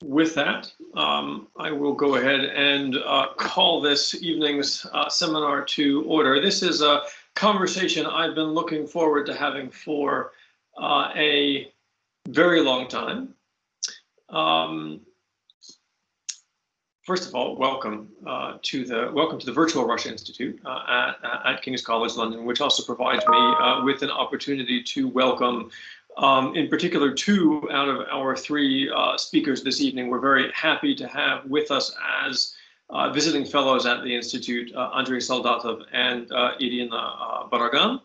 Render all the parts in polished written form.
With that, I will go ahead and call this evening's seminar to order. This is a conversation I've been looking forward to having for a very long time. First of all, welcome to the Virtual Russia Institute at King's College London, which also provides me with an opportunity to welcome, in particular, two out of our three speakers this evening. We're very happy to have with us as visiting fellows at the Institute, Andrei Soldatov and Irina Borogan,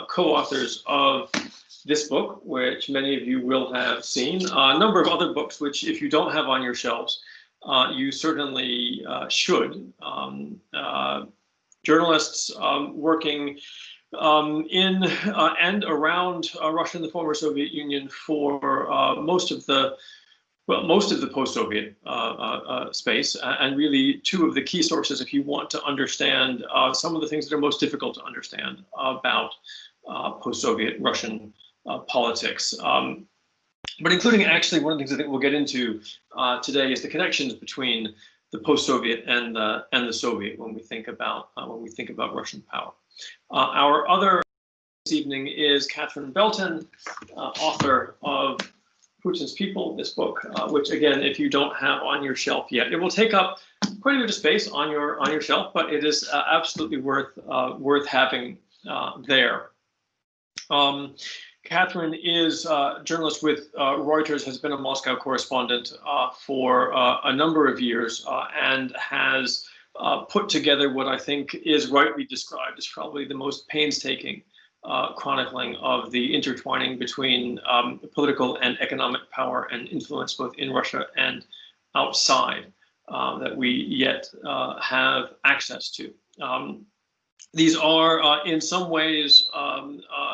co-authors of this book, which many of you will have seen, a number of other books, which if you don't have on your shelves, you certainly should. Journalists working in and around Russia and the former Soviet Union for most of the post-Soviet space, and really two of the key sources if you want to understand some of the things that are most difficult to understand about post-Soviet Russian politics. But including actually one of the things I think we'll get into today is the connections between the post-Soviet and the Soviet when we think about Russian power. Our other this evening is Catherine Belton, author of Putin's People, this book, which again, if you don't have on your shelf yet, it will take up quite a bit of space on your shelf, but it is absolutely worth having there. Catherine is a journalist with Reuters, has been a Moscow correspondent for a number of years, and has put together what I think is rightly described as probably the most painstaking chronicling of the intertwining between political and economic power and influence both in Russia and outside that we yet have access to. These are, in some ways,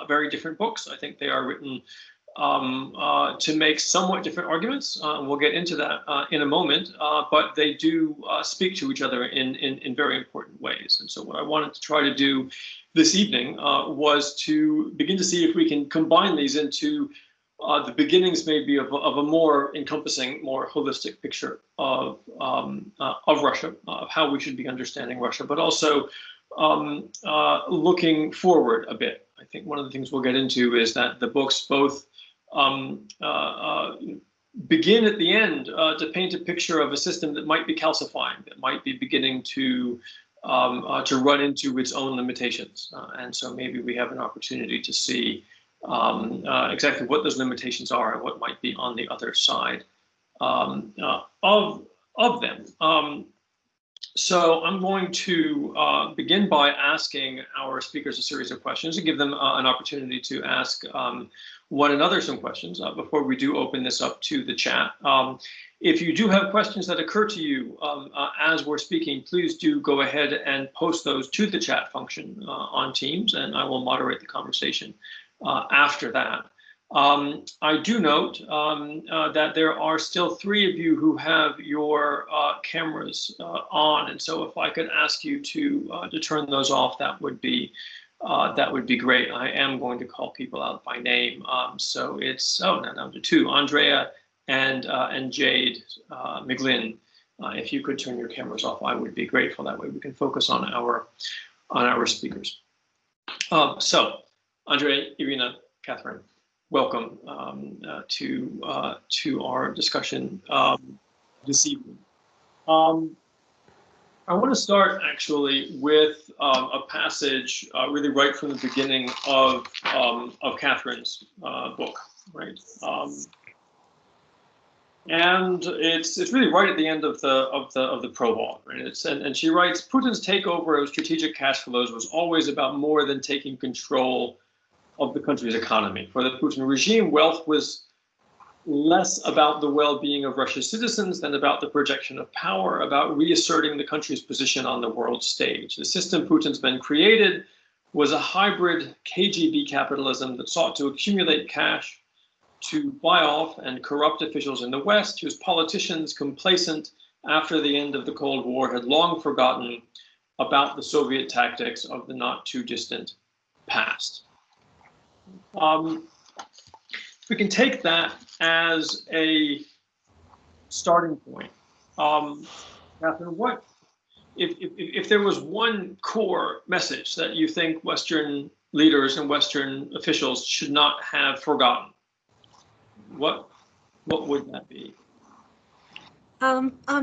very different books. I think they are written to make somewhat different arguments. We'll get into that in a moment, but they do speak to each other in very important ways. And so what I wanted to try to do this evening was to begin to see if we can combine these into the beginnings maybe of a more encompassing, more holistic picture of Russia, of how we should be understanding Russia, but also looking forward a bit. I think one of the things we'll get into is that the books both begin at the end to paint a picture of a system that might be calcifying, that might be beginning to run into its own limitations. And so maybe we have an opportunity to see exactly what those limitations are and what might be on the other side of them. So I'm going to begin by asking our speakers a series of questions and give them an opportunity to ask one another some questions before we do open this up to the chat. If you do have questions that occur to you as we're speaking, please do go ahead and post those to the chat function on Teams, and I will moderate the conversation after that. I do note that there are still three of you who have your cameras on, and so if I could ask you to turn those off, that would be great. I am going to call people out by name, so it's now down to two, Andrea and Jade McGlynn. If you could turn your cameras off, I would be grateful. That way we can focus on our speakers. So, Andrea, Irina, Catherine, welcome to our discussion this evening. I want to start actually with a passage really right from the beginning of Catherine's book, right? And it's really right at the end of the prologue, right? And she writes, Putin's takeover of strategic cash flows was always about more than taking control of the country's economy. For the Putin regime, wealth was less about the well-being of Russia's citizens than about the projection of power, about reasserting the country's position on the world stage. The system Putin's been created was a hybrid KGB capitalism that sought to accumulate cash to buy off and corrupt officials in the West, whose politicians, complacent after the end of the Cold War, had long forgotten about the Soviet tactics of the not too distant past. We can take that as a starting point. Catherine, what if there was one core message that you think Western leaders and Western officials should not have forgotten, what would that be?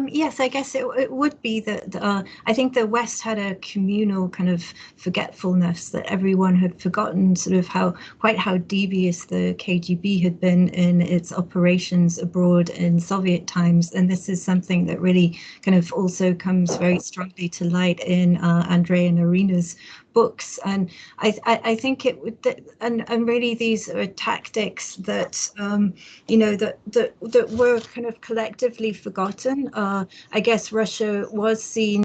Yes, I guess it would be that I think the West had a communal kind of forgetfulness, that everyone had forgotten sort of how devious the KGB had been in its operations abroad in Soviet times. And this is something that really kind of also comes very strongly to light in Andrei and Irina's books. And I think it would, and really these are tactics that you know, that were kind of collectively forgotten. I guess Russia was seen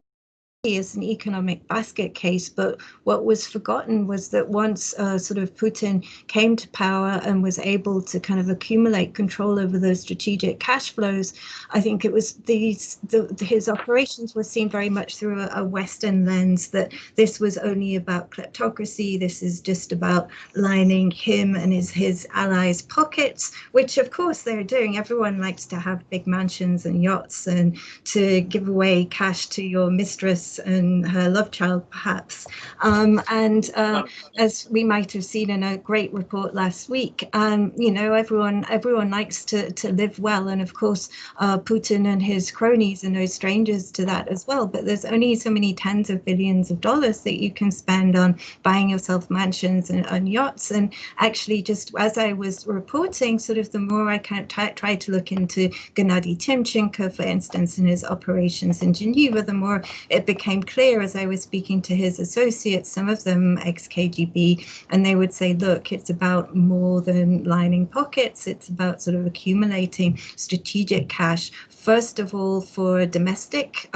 as an economic basket case, but what was forgotten was that once sort of Putin came to power and was able to kind of accumulate control over those strategic cash flows, I think it was his operations were seen very much through a Western lens, that this was only about kleptocracy. This is just about lining him and his allies' pockets, which of course they're doing. Everyone likes to have big mansions and yachts and to give away cash to your mistress and her love child, perhaps. As we might have seen in a great report last week, you know, everyone likes to live well, and of course Putin and his cronies are no strangers to that as well. But there's only so many tens of billions of dollars that you can spend on buying yourself mansions and yachts. And actually, just as I was reporting, sort of the more I kind of tried to look into Gennady Timchenko, for instance, and his operations in Geneva, the more it became clear as I was speaking to his associates, some of them ex-KGB, and they would say, look, it's about more than lining pockets. It's about sort of accumulating strategic cash, first of all, for domestic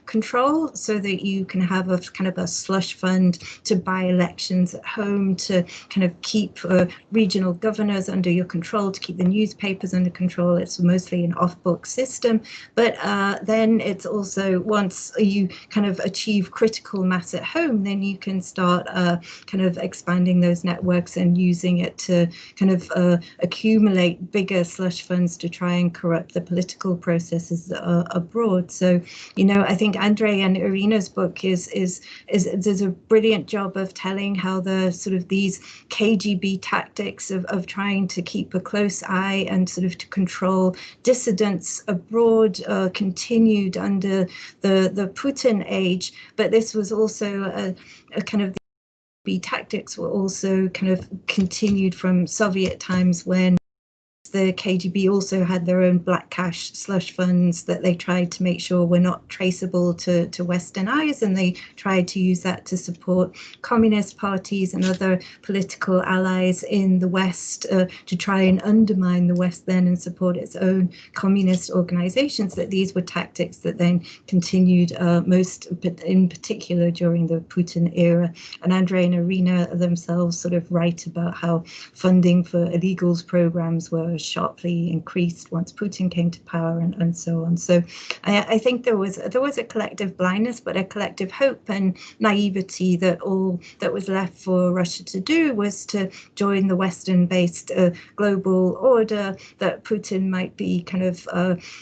control, so that you can have a kind of a slush fund to buy elections at home, to kind of keep regional governors under your control, to keep the newspapers under control. It's mostly an off-book system. But then it's also, once you kind of achieve critical mass at home, then you can start kind of expanding those networks and using it to kind of accumulate bigger slush funds to try and corrupt the political processes abroad. So, you know, I think Andrei and Irina's book does a brilliant job of telling how the sort of these KGB tactics of trying to keep a close eye and sort of to control dissidents abroad continued under the Putin age. But this was also a kind of, the tactics were also kind of continued from Soviet times, when the KGB also had their own black cash slush funds that they tried to make sure were not traceable to Western eyes, and they tried to use that to support communist parties and other political allies in the West, to try and undermine the West then and support its own communist organizations. That these were tactics that then continued most in particular during the Putin era. And Andrei and Irina themselves sort of write about how funding for illegals programs were sharply increased once Putin came to power, and so on. So I think there was a collective blindness, but a collective hope and naivety that all that was left for Russia to do was to join the Western-based global order, that Putin might be kind of,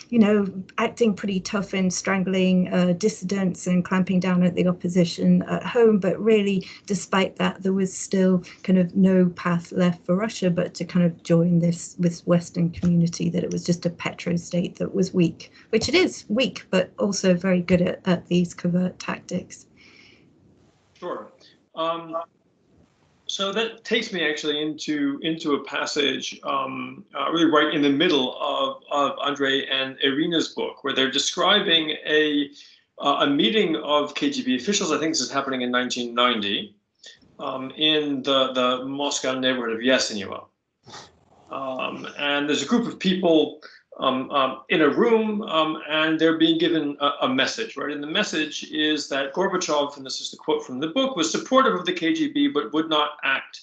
you know, acting pretty tough in strangling dissidents and clamping down at the opposition at home. But really, despite that, there was still kind of no path left for Russia but to kind of join this Western community, that it was just a petrostate that was weak, which it is weak, but also very good at these covert tactics. Sure. So that takes me actually into a passage really right in the middle of Andrei and Irina's book, where they're describing a meeting of KGB officials. I think this is happening in 1990 in the Moscow neighborhood of Yasenevo. And there's a group of people in a room, and they're being given a message, right? And the message is that Gorbachev, and this is the quote from the book, was supportive of the KGB, but would not act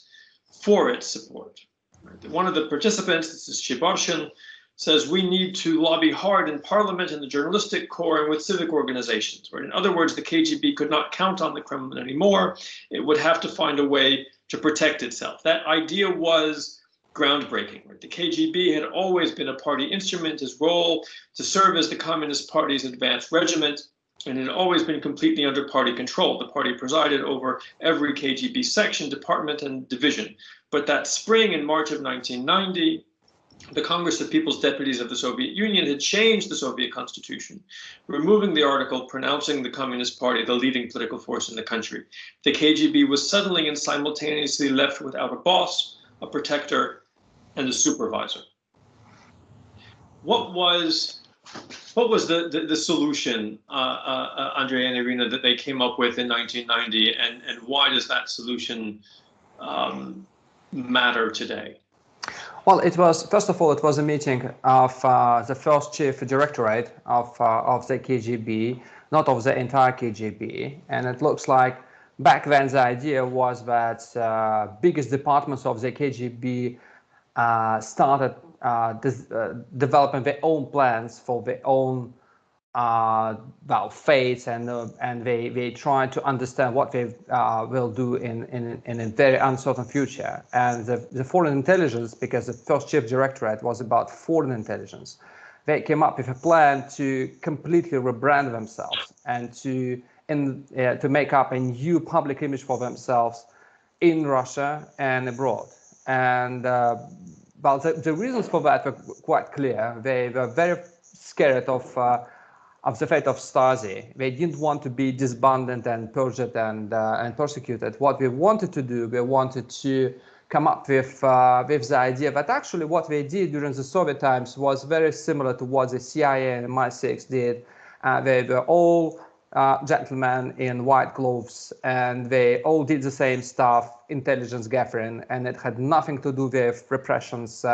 for its support. Right? One of the participants, this is Shibarshin, says, we need to lobby hard in parliament, in the journalistic corps, and with civic organizations. Right? In other words, the KGB could not count on the Kremlin anymore. It would have to find a way to protect itself. That idea was groundbreaking. Right? The KGB had always been a party instrument, its role to serve as the Communist Party's advanced regiment, and it had always been completely under party control. The party presided over every KGB section, department, and division. But that spring, in March of 1990, the Congress of People's Deputies of the Soviet Union had changed the Soviet constitution, removing the article pronouncing the Communist Party the leading political force in the country. The KGB was suddenly and simultaneously left without a boss, a protector, and a supervisor. What was the solution, Andrei and Irina, that they came up with in 1990, and why does that solution matter today? Well, it was, first of all, it was a meeting of the first chief directorate of the KGB, not of the entire KGB. And it looks like back then the idea was that biggest departments of the KGB started developing their own plans for their own fates, and they try to understand what they will do in a very uncertain future. And the foreign intelligence, because the first chief directorate was about foreign intelligence, they came up with a plan to completely rebrand themselves and to make up a new public image for themselves in Russia and abroad. And the reasons for that were quite clear. They were very scared of the fate of Stasi. They didn't want to be disbanded and purged and persecuted. What we wanted to do, we wanted to come up with the idea that actually what they did during the Soviet times was very similar to what the CIA and MI6 did. They were all gentlemen in white clothes, and they all did the same stuff, intelligence gathering, and it had nothing to do with repressions.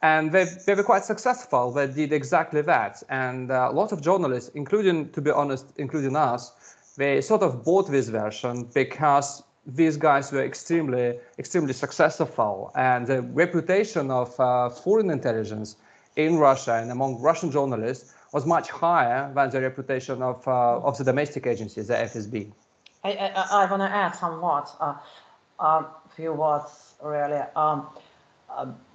And they were quite successful. They did exactly that. And a lot of journalists, including, to be honest, including us, they sort of bought this version because these guys were extremely successful. And the reputation of foreign intelligence in Russia and among Russian journalists was much higher than the reputation of the domestic agencies, the FSB. I want to add somewhat, a few words, really.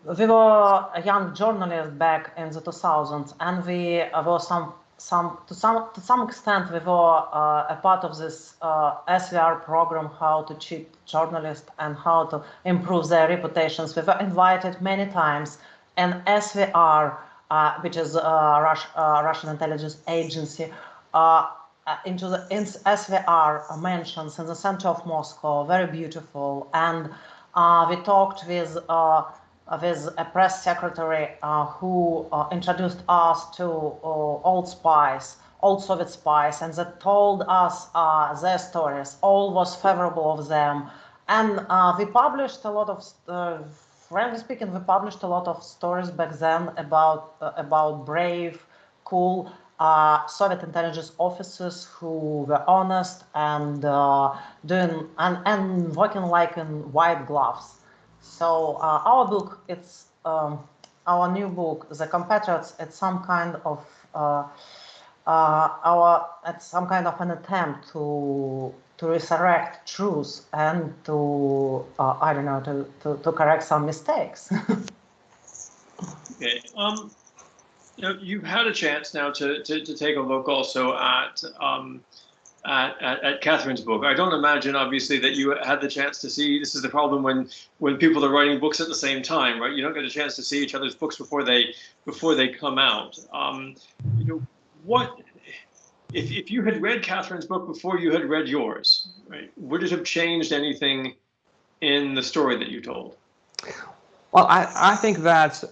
We were a young journalist back in the 2000s, and we were to some extent we were a part of this SVR program, how to cheat journalists and how to improve their reputations. We were invited many times, and SVR, which is Russian intelligence agency, into the SVR mansions in the center of Moscow, very beautiful, and we talked with a press secretary who introduced us to old Soviet spies, and they told us their stories. All was favorable of them, and we published a lot of, frankly speaking, we published a lot of stories back then about brave, cool Soviet intelligence officers who were honest and doing and working like in white gloves. So our book, it's our new book, The Compatriots. It's some kind of an attempt to resurrect truth and to I don't know, to correct some mistakes. Okay. You know, you've had a chance now to take a look also at Catherine's book. I don't imagine, obviously, that you had the chance to see. This is the problem when people are writing books at the same time, right? You don't get a chance to see each other's books before they come out. You know, what if you had read Catherine's book before you had read yours, right? Would it have changed anything in the story that you told? Well, I think that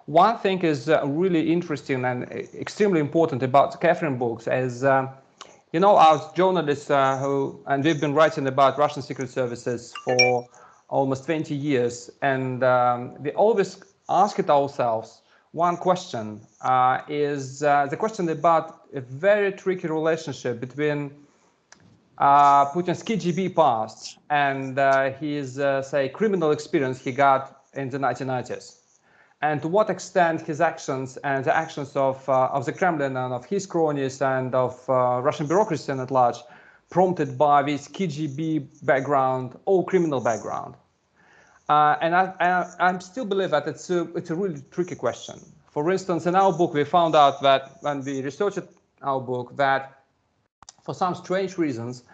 one thing is really interesting and extremely important about Catherine books is, you know, as journalists and we've been writing about Russian secret services for almost 20 years, and we always ask it ourselves one question, is the question about a very tricky relationship between Putin's KGB past and his, say, criminal experience he got in the 1990s. And to what extent his actions and the actions of the Kremlin and of his cronies and of Russian bureaucracy at large, prompted by this KGB background or criminal background. And I still believe that it's a really tricky question. For instance, in our book, we found out that when we researched our book that for some strange reasons,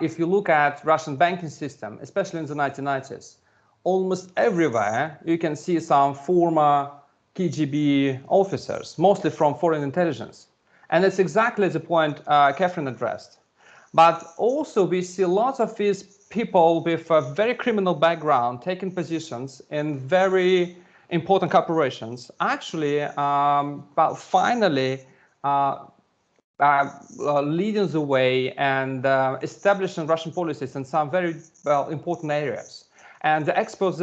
if you look at Russian banking system, especially in the 1990s, almost everywhere you can see some former KGB officers, mostly from foreign intelligence. And it's exactly the point Catherine addressed. But also we see lots of these people with a very criminal background taking positions in very important corporations, actually, finally leading the way and establishing Russian policies in some very important areas. And the expose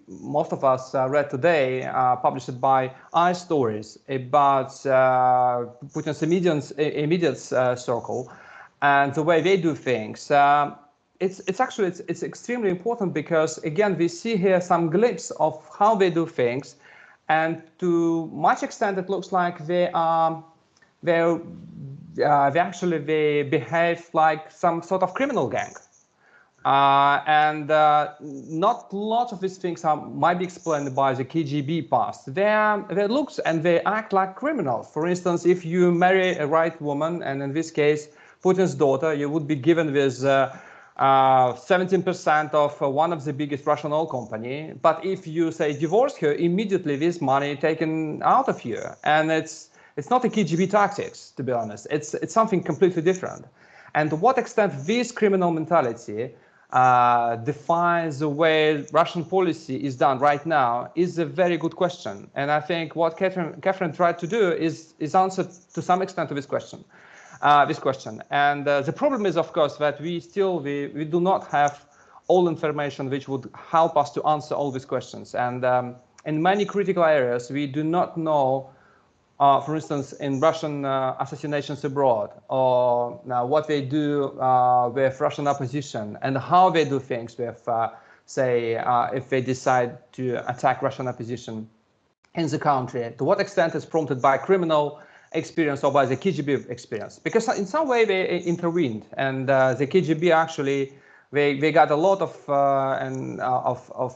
most of us read today, published by iStories about Putin's immediate circle and the way they do things. It's extremely important because, again, we see here some glimpse of how they do things, and to much extent it looks like they behave like some sort of criminal gang. Not lots of these things might be explained by the KGB past. They look and they act like criminals. For instance, if you marry a right woman, and in this case, Putin's daughter, you would be given with 17% of one of the biggest Russian oil company. But if you say divorce her, immediately this money taken out of you. And it's not a KGB tactics, to be honest. It's something completely different. And to what extent this criminal mentality defines the way Russian policy is done right now is a very good question. And I think what Catherine tried to do is answer to some extent to this question. And the problem is, of course, that we do not have all information which would help us to answer all these questions. And in many critical areas, we do not know, for instance, in Russian assassinations abroad, or what they do with Russian opposition, and how they do things with, say, if they decide to attack Russian opposition in the country, to what extent it's prompted by criminal experience or by the KGB experience. Because in some way they intervened, and the KGB actually, they got a lot of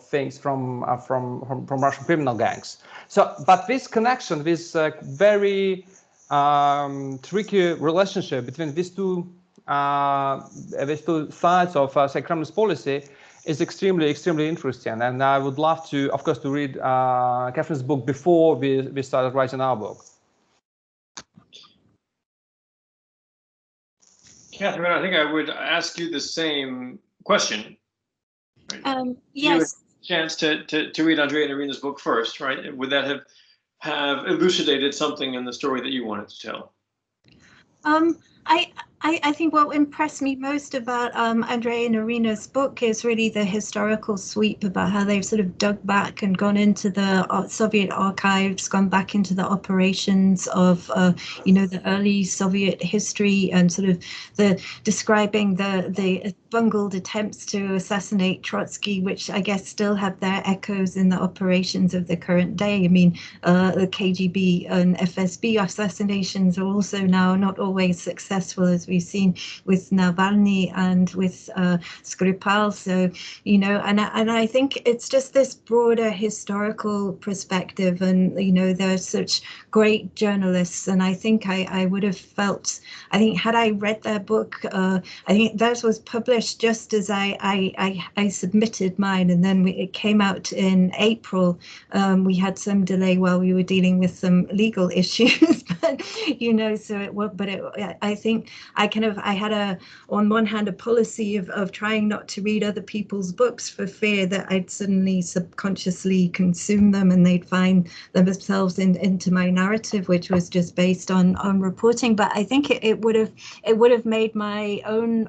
things from Russian criminal gangs. So, but this connection, this very tricky relationship between these two sides of say Kremlin's policy is extremely interesting. And I would love to, of course, to read Catherine's book before we started writing our book. Catherine, I think I would ask you the same question. Right? Yes. Chance to read Andrei and Irina's book first, right? Would that have elucidated something in the story that you wanted to tell? I think what impressed me most about Andrei and Irina's book is really the historical sweep about how they've sort of dug back and gone into the Soviet archives, gone back into the operations of, the early Soviet history, and sort of describing the bungled attempts to assassinate Trotsky, which I guess still have their echoes in the operations of the current day. I mean, the KGB and FSB assassinations are also now not always successful, as we've seen with Navalny and with Skripal. So, and I think it's just this broader historical perspective, and, they're such great journalists. And I think I would have felt, had I read their book, I think theirs was published just as I submitted mine, and then it came out in April. We had some delay while we were dealing with some legal issues, but I think I had on one hand a policy of trying not to read other people's books for fear that I'd suddenly subconsciously consume them and they'd find themselves into my narrative, which was just based on reporting. But I think it would have made my own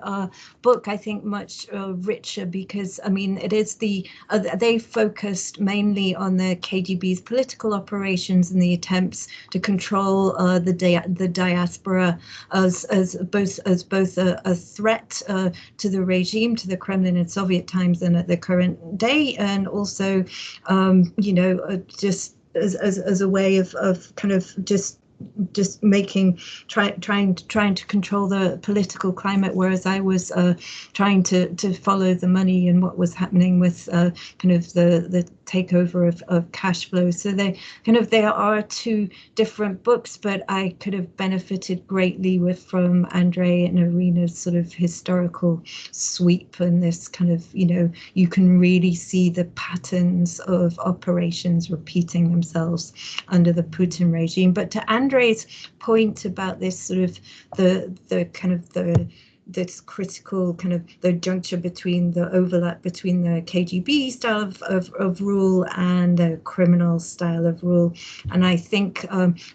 book, I think, much richer, because it is they focused mainly on the KGB's political operations and the attempts to control the diaspora as both a threat to the regime, to the Kremlin in Soviet times and at the current day, and also just as a way of kind of just just trying to control the political climate, whereas I was trying to follow the money and what was happening with kind of the takeover of cash flow. So there are two different books, but I could have benefited greatly from Andrei and Irina's sort of historical sweep, and this kind of, you can really see the patterns of operations repeating themselves under the Putin regime. But to Andrei's point about this sort of this critical kind of the juncture between the overlap between the KGB style of rule and the criminal style of rule. And I think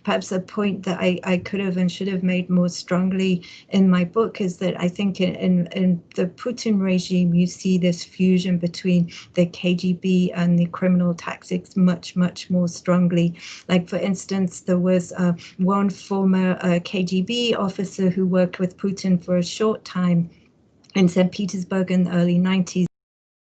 perhaps a point that I could have and should have made more strongly in my book is that I think in the Putin regime, you see this fusion between the KGB and the criminal tactics much, much more strongly. Like, for instance, there was one former KGB officer who worked with Putin for a short time in St. Petersburg in the early 90s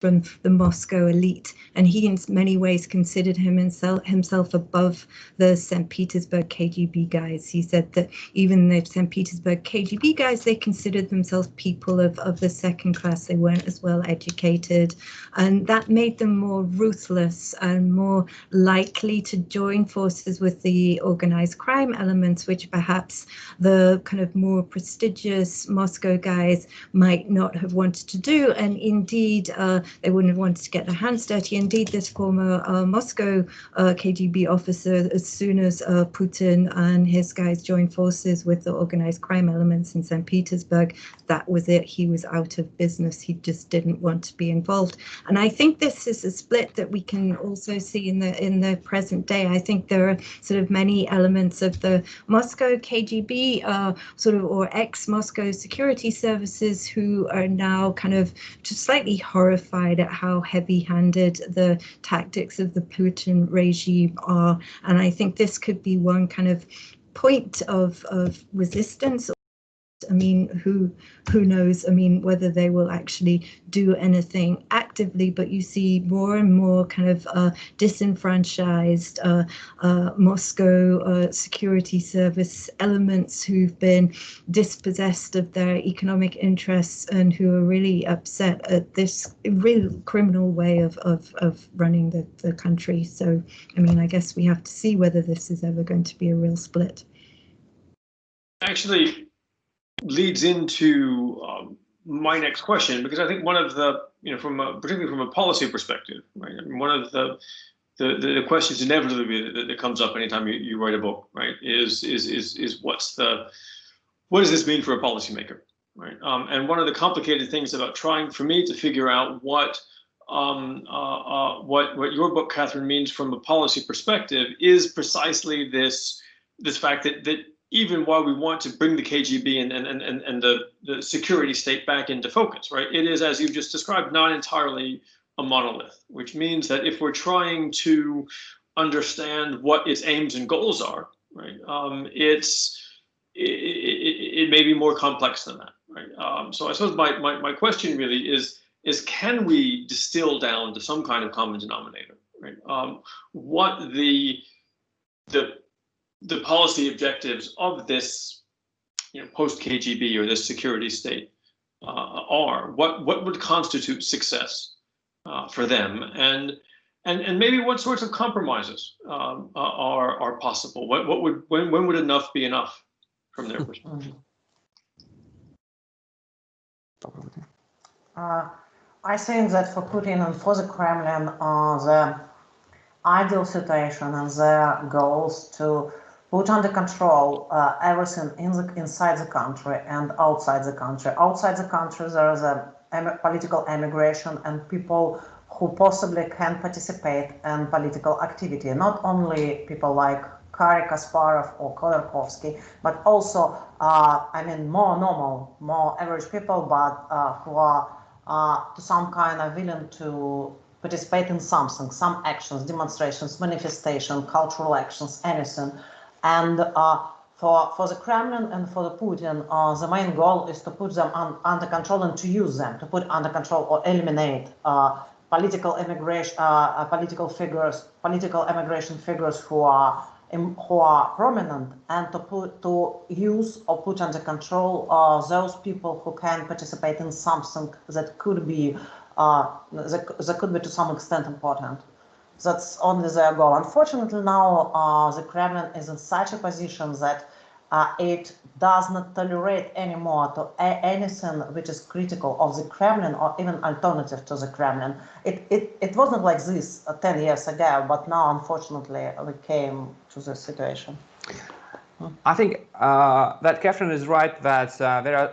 from the Moscow elite, and he in many ways considered himself above the St. Petersburg KGB guys. He said that even the St. Petersburg KGB guys, they considered themselves people of the second class. They weren't as well educated, and that made them more ruthless and more likely to join forces with the organized crime elements, which perhaps the kind of more prestigious Moscow guys might not have wanted to do. And indeed, they wouldn't have wanted to get their hands dirty. Indeed, this former Moscow KGB officer, as soon as Putin and his guys joined forces with the organized crime elements in St. Petersburg, that was it. He was out of business. He just didn't want to be involved. And I think this is a split that we can also see in the present day. I think there are sort of many elements of the Moscow KGB or ex-Moscow security services who are now kind of just slightly horrified at how heavy-handed the tactics of the Putin regime are. And I think this could be one kind of point of resistance. I mean, who knows? I mean, whether they will actually do anything actively, but you see more and more kind of disenfranchised Moscow security service elements who've been dispossessed of their economic interests and who are really upset at this real criminal way of running the country. So, I mean, I guess we have to see whether this is ever going to be a real split. Actually, leads into my next question, because I think one of the, particularly from a policy perspective, right? I mean, one of the questions inevitably that comes up anytime you write a book, right, is what does this mean for a policymaker, right? And one of the complicated things about trying for me to figure out what your book, Catherine, means from a policy perspective is precisely this fact that even while we want to bring the KGB and the security state back into focus, right, it is, as you've just described, not entirely a monolith, which means that if we're trying to understand what its aims and goals are, right, it may be more complex than that, right? So I suppose my question really is can we distill down to some kind of common denominator, right? What the policy objectives of this, post-KGB or this security state are? What would constitute success for them, and maybe what sorts of compromises are possible? When would enough be enough from their perspective? I think that for Putin and for the Kremlin, the ideal situation and their goals to put under control everything inside the country and outside the country. Outside the country, there is a political emigration and people who possibly can participate in political activity. Not only people like Kari Kasparov or Khodorkovsky, but also, more normal, more average people, but who are to some kind of willing to participate in something, some actions, demonstrations, manifestation, cultural actions, anything. And for the Kremlin and for the Putin, the main goal is to put them under control and to use them, to put under control or eliminate political immigration, political immigration figures who are who are prominent, and to use or put under control those people who can participate in something that could be that could be to some extent important. That's only their goal. Unfortunately, now the Kremlin is in such a position that it does not tolerate anymore to anything which is critical of the Kremlin or even alternative to the Kremlin. It wasn't like this 10 years ago, but now, unfortunately, we came to this situation. I think that Catherine is right that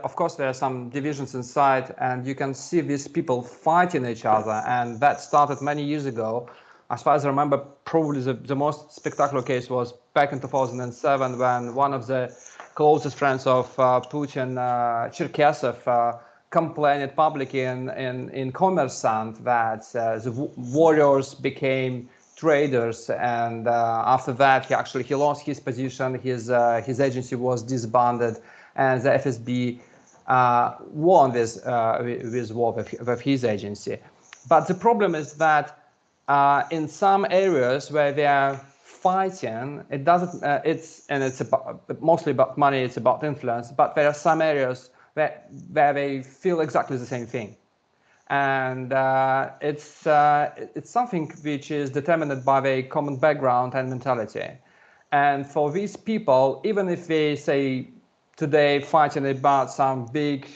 of course, there are some divisions inside, and you can see these people fighting each other, and that started many years ago. As far as I remember, probably the most spectacular case was back in 2007 when one of the closest friends of Putin, Cherkesov, complained publicly in Kommersant that the warriors became traders, and after that he lost his position. His agency was disbanded, and the FSB won this war with his agency. But the problem is that in some areas where they are fighting, it doesn't. It's mostly about money. It's about influence. But there are some areas where they feel exactly the same thing, and it's something which is determined by their common background and mentality. And for these people, even if they say today fighting about some big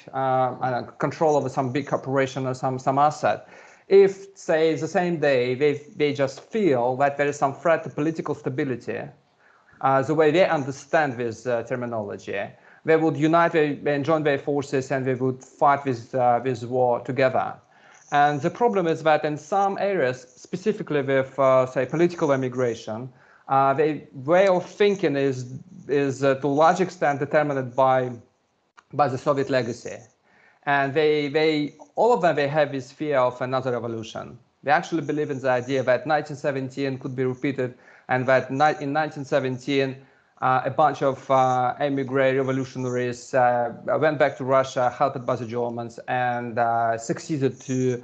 control over some big corporation or some asset, if, say, the same day they just feel that there is some threat to political stability, the way they understand this terminology, they would unite and join their forces, and they would fight this war together. And the problem is that in some areas, specifically with, say, political immigration, the way of thinking is to a large extent determined by the Soviet legacy. And all of them, they have this fear of another revolution. They actually believe in the idea that 1917 could be repeated, and that in 1917, a bunch of emigre revolutionaries went back to Russia, helped by the Germans, and succeeded to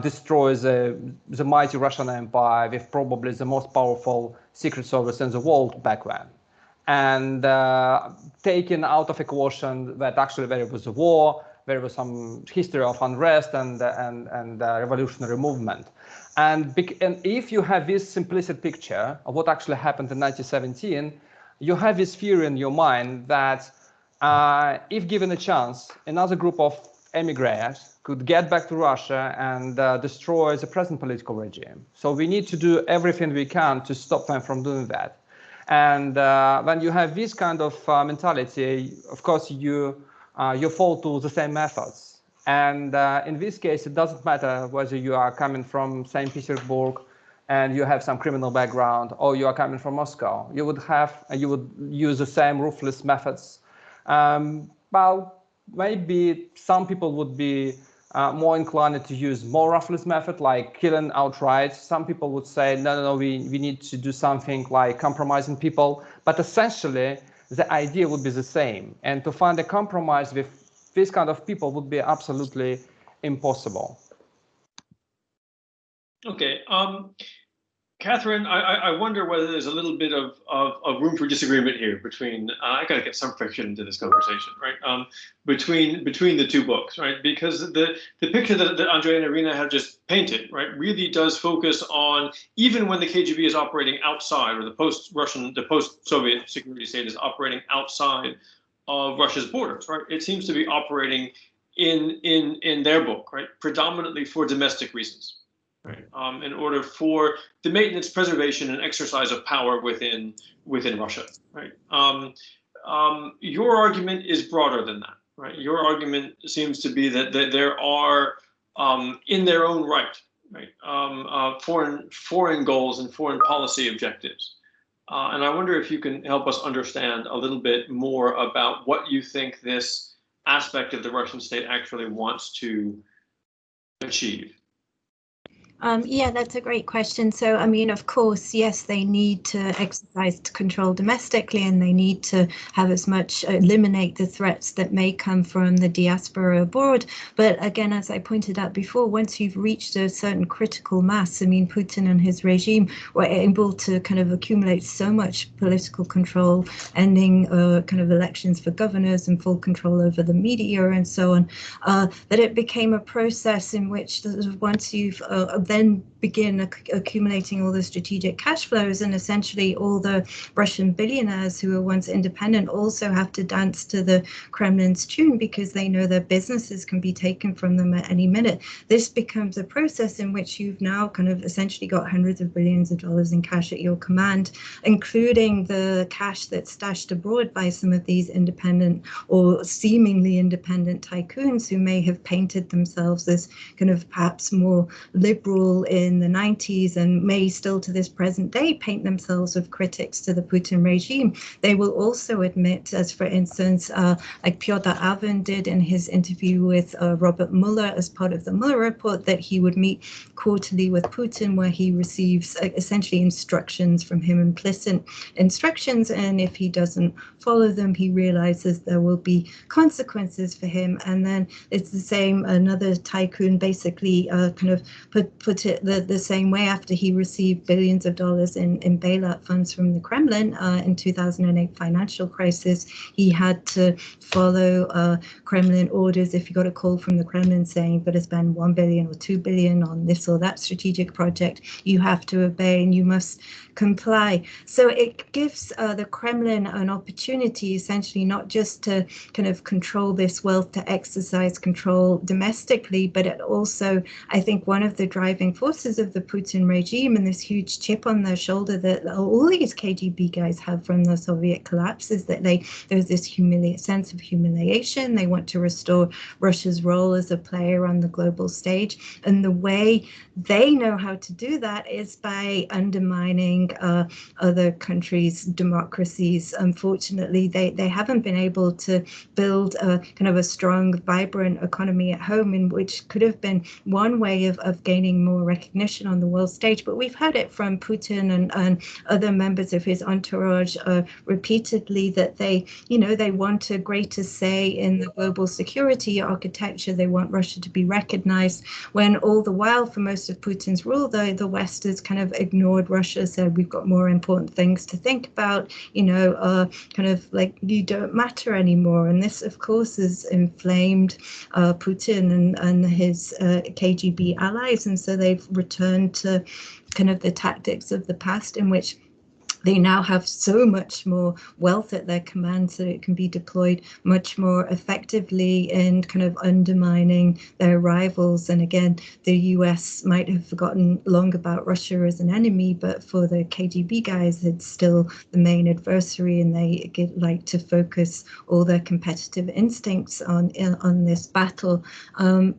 destroy the mighty Russian Empire with probably the most powerful secret service in the world back then. And taken out of equation that actually there was a war, there was some history of unrest and revolutionary movement. And if you have this simplistic picture of what actually happened in 1917, you have this fear in your mind that if given a chance, another group of emigres could get back to Russia and destroy the present political regime. So we need to do everything we can to stop them from doing that. And when you have this kind of mentality, of course, you fall to the same methods. And in this case, it doesn't matter whether you are coming from St. Petersburg and you have some criminal background, or you are coming from Moscow. You would use the same ruthless methods. Well, maybe some people would be more inclined to use more ruthless method, like killing outright. Some people would say, no, we need to do something like compromising people. But essentially, the idea would be the same. And to find a compromise with this kind of people would be absolutely impossible. Okay. Catherine, I wonder whether there's a little bit of room for disagreement here between, I got to get some friction into this conversation, right? Between the two books, right? Because the picture that Andrei and Irina have just painted, right, really does focus on, even when the KGB is operating outside, or the post-Soviet security state is operating outside of Russia's borders, right? It seems to be operating in their book, right, predominantly for domestic reasons. Right. In order for the maintenance, preservation, and exercise of power within Russia, right? Your argument is broader than that, right? Your argument seems to be that there are, in their own right, foreign goals and foreign policy objectives, and I wonder if you can help us understand a little bit more about what you think this aspect of the Russian state actually wants to achieve. Yeah, that's a great question. So, I mean, of course, yes, they need to exercise control domestically, and they need to have as much eliminate the threats that may come from the diaspora abroad. But again, as I pointed out before, once you've reached a certain critical mass, I mean, Putin and his regime were able to kind of accumulate so much political control, ending kind of elections for governors and full control over the media and so on, that it became a process in which once you've then begin accumulating all the strategic cash flows, and essentially all the Russian billionaires who were once independent also have to dance to the Kremlin's tune because they know their businesses can be taken from them at any minute. This becomes a process in which you've now kind of essentially got hundreds of billions of dollars in cash at your command, including the cash that's stashed abroad by some of these independent or seemingly independent tycoons who may have painted themselves as kind of perhaps more liberal in the 90s and may still to this present day paint themselves as critics to the Putin regime. They will also admit, as for instance, like Pyotr Avin did in his interview with Robert Mueller as part of the Mueller report, that he would meet quarterly with Putin where he receives essentially instructions from him, implicit instructions, and if he doesn't follow them, he realizes there will be consequences for him. And then it's the same, another tycoon basically kind of put it the same way after he received billions of dollars in bailout funds from the Kremlin in 2008 financial crisis. He had to follow Kremlin orders. If you got a call from the Kremlin saying you've got to spend 1 billion or 2 billion on this or that strategic project, you have to obey and you must comply. So it gives the Kremlin an opportunity essentially not just to kind of control this wealth, to exercise control domestically, but it also, I think, one of the driving forces of the Putin regime and this huge chip on their shoulder that all these KGB guys have from the Soviet collapse is that there's this sense of humiliation. They want to restore Russia's role as a player on the global stage. And the way they know how to do that is by undermining other countries' democracies. Unfortunately, they haven't been able to build a kind of a strong, vibrant economy at home, in which could have been one way of gaining more recognition on the world stage. But we've heard it from Putin and other members of his entourage repeatedly that they want a greater say in the global security architecture. They want Russia to be recognized, when all the while for most of Putin's rule, the West has kind of ignored Russia, said we've got more important things to think about, kind of like you don't matter anymore. And this, of course, has inflamed Putin and his KGB allies. And so they've returned to kind of the tactics of the past, in which they now have so much more wealth at their command so it can be deployed much more effectively in kind of undermining their rivals. And again, the US might have forgotten long about Russia as an enemy, but for the KGB guys, it's still the main adversary, and they like to focus all their competitive instincts on this battle.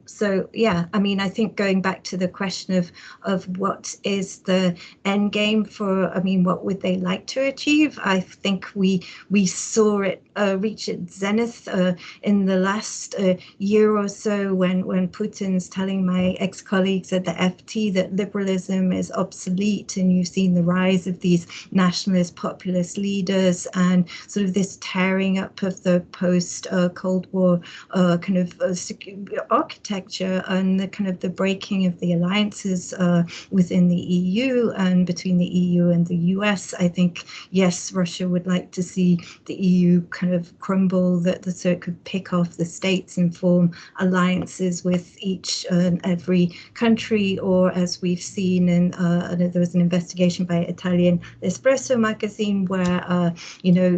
So yeah, I mean, I think going back to the question of what is the end game for, I mean, what would they like to achieve? I think we saw it reach its zenith in the last year or so when Putin's telling my ex-colleagues at the FT that liberalism is obsolete, and you've seen the rise of these nationalist populist leaders and sort of this tearing up of the post-Cold War kind of architecture, and the kind of the breaking of the alliances within the EU and between the EU and the US. I think, yes, Russia would like to see the EU kind of crumble, so it could pick off the states and form alliances with each and every country, or as we've seen in, there was an investigation by Italian Espresso magazine where,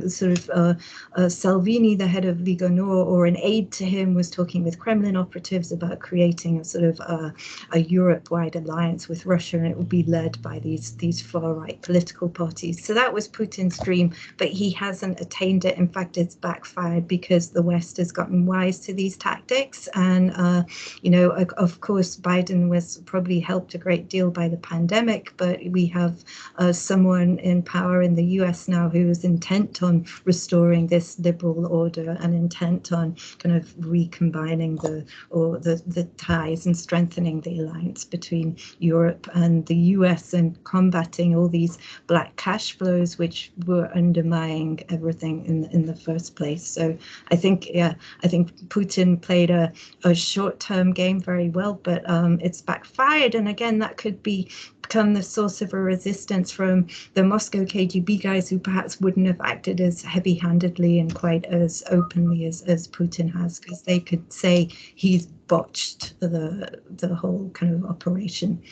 sort of Salvini, the head of Lega Nord, or an aide to him, was talking with Kremlin operatives about creating a sort of a Europe-wide alliance with Russia, and it would be led by these far-right political parties. So that was Putin's dream, but he hasn't attained it. In fact, fact it's backfired because the West has gotten wise to these tactics. And, of course, Biden was probably helped a great deal by the pandemic, but we have someone in power in the US now who is intent on restoring this liberal order and intent on kind of recombining the ties and strengthening the alliance between Europe and the US and combating all these black cash flows which were undermining everything in the first place. So I think Putin played a short-term game very well, but it's backfired. And again, that could become the source of a resistance from the Moscow KGB guys who perhaps wouldn't have acted as heavy-handedly and quite as openly as Putin has, because they could say he's botched the whole kind of operation.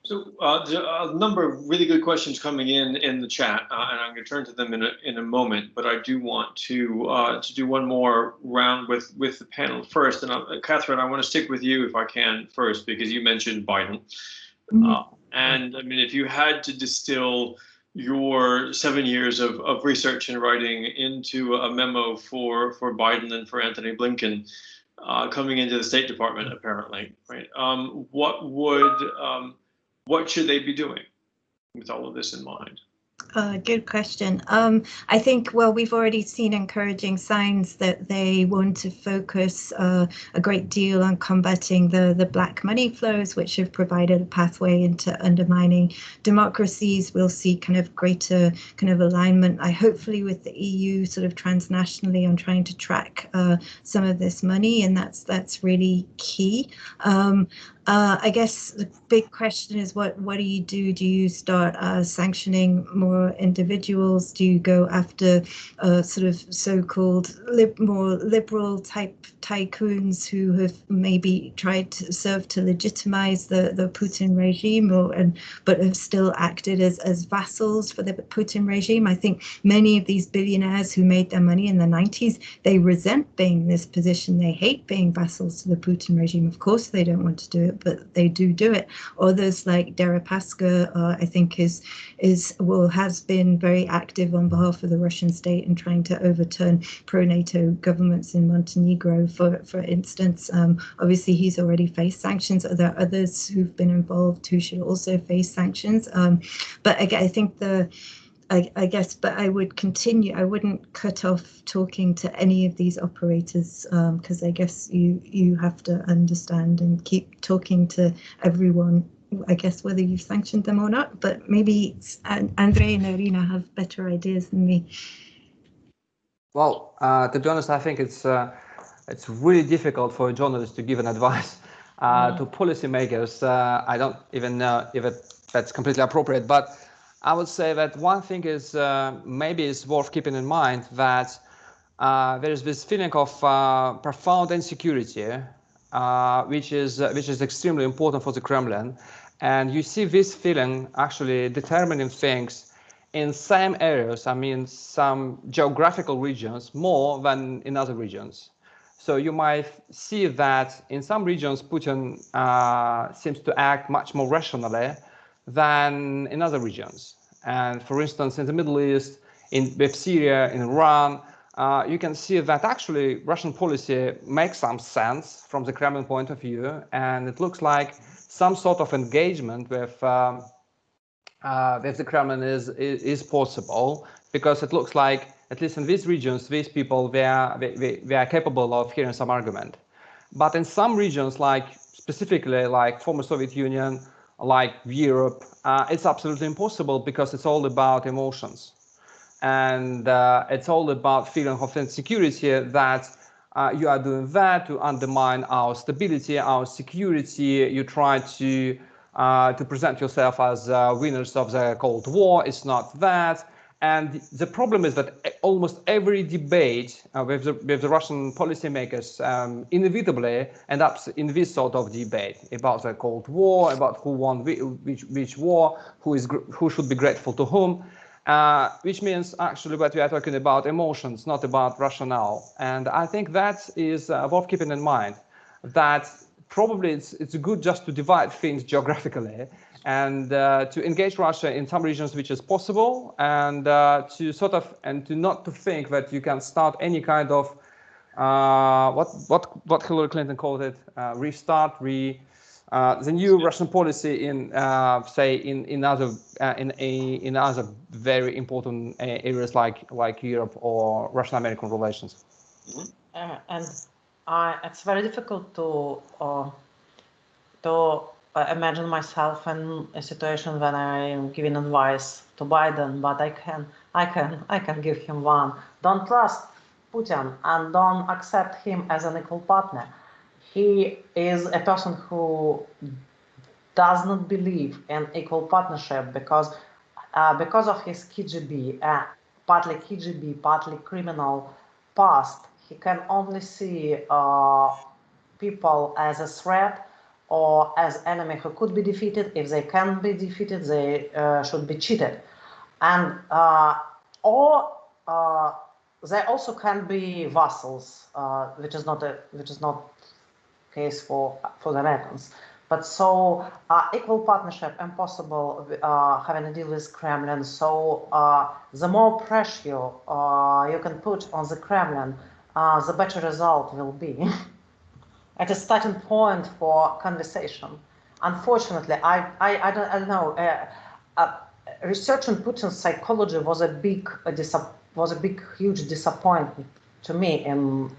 So there's a number of really good questions coming in the chat, and I'm going to turn to them in a moment. But I do want to do one more round with the panel first. And Catherine, I want to stick with you if I can first, because you mentioned Biden. And I mean, if you had to distill your 7 years of research and writing into a memo for Biden and for Antony Blinken coming into the State Department, apparently, right? What should they be doing with all of this in mind? Good question. I think, well, we've already seen encouraging signs that they want to focus a great deal on combating the black money flows, which have provided a pathway into undermining democracies. We'll see kind of greater kind of alignment, hopefully with the EU sort of transnationally on trying to track some of this money, and that's really key. I guess the big question is, what do you do? Do you start sanctioning more individuals? Do you go after sort of so-called more liberal type tycoons who have maybe tried to serve to legitimize the Putin regime, but have still acted as vassals for the Putin regime? I think many of these billionaires who made their money in the 90s, they resent being in this position. They hate being vassals to the Putin regime. Of course, they don't want to do it, but they do it. Others like Deripaska, I think has been very active on behalf of the Russian state in trying to overturn pro-NATO governments in Montenegro, for instance. Obviously, he's already faced sanctions. There are others who've been involved who should also face sanctions. But again, I think I guess, but I would continue. I wouldn't cut off talking to any of these operators, because I guess you have to understand and keep talking to everyone, I guess, whether you've sanctioned them or not. But maybe Andrei and Irina have better ideas than me. Well, to be honest, I think it's really difficult for a journalist to give an advice to policymakers. I don't even know if that's completely appropriate, but I would say that one thing is maybe it's worth keeping in mind that there is this feeling of profound insecurity, which is extremely important for the Kremlin, and you see this feeling actually determining things in some areas. I mean, some geographical regions more than in other regions. So you might see that in some regions Putin seems to act much more rationally than in other regions. And for instance, in the Middle East, with Syria, in Iran, you can see that actually Russian policy makes some sense from the Kremlin point of view, and it looks like some sort of engagement with the Kremlin is possible, because it looks like, at least in these regions, these people they are capable of hearing some argument. But in some regions, like specifically like former Soviet Union, like Europe, it's absolutely impossible, because it's all about emotions, and it's all about feeling of insecurity that you are doing that to undermine our stability, our security. You try to present yourself as winners of the Cold War. It's not that. And the problem is that almost every debate with the Russian policymakers inevitably end up in this sort of debate about the Cold War, about who won which war, who should be grateful to whom, which means actually that we are talking about emotions, not about rationale. And I think that is worth keeping in mind, that probably it's good just to divide things geographically and to engage Russia in some regions which is possible, and to sort of not to think that you can start any kind of what Hillary Clinton called it, restart, the new Russian policy in say in other very important areas like Europe or Russian-American relations. And it's very difficult to imagine myself in a situation when I'm giving advice to Biden, but I can give him one. Don't trust Putin and don't accept him as an equal partner. He is a person who does not believe in equal partnership because of his KGB, partly KGB, partly criminal past. He can only see people as a threat or as enemy who could be defeated. If they can be defeated, they should be cheated, and they also can be vassals, which is not case for the Americans. But so equal partnership impossible having a deal with Kremlin. So the more pressure you can put on the Kremlin, the better result will be. At a starting point for conversation. Unfortunately, I don't know. Research on Putin's psychology was a huge disappointment to me in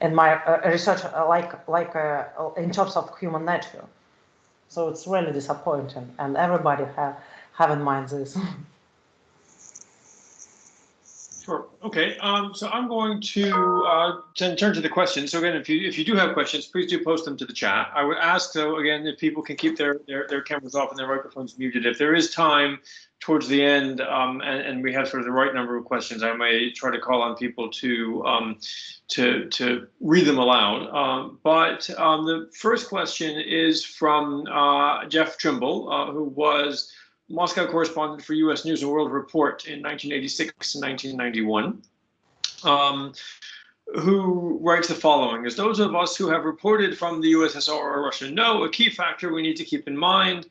my research, in terms of human nature. So it's really disappointing, and everybody have in mind this. Sure. Okay. So I'm going to turn to the questions. So again, if you do have questions, please do post them to the chat. I would ask, though, again, if people can keep their cameras off and their microphones muted. If there is time towards the end, and we have sort of the right number of questions, I may try to call on people to read them aloud. But the first question is from Jeff Trimble, who was Moscow correspondent for U.S. News and World Report in 1986 and 1991, who writes the following: as those of us who have reported from the USSR or Russia know, a key factor we need to keep in mind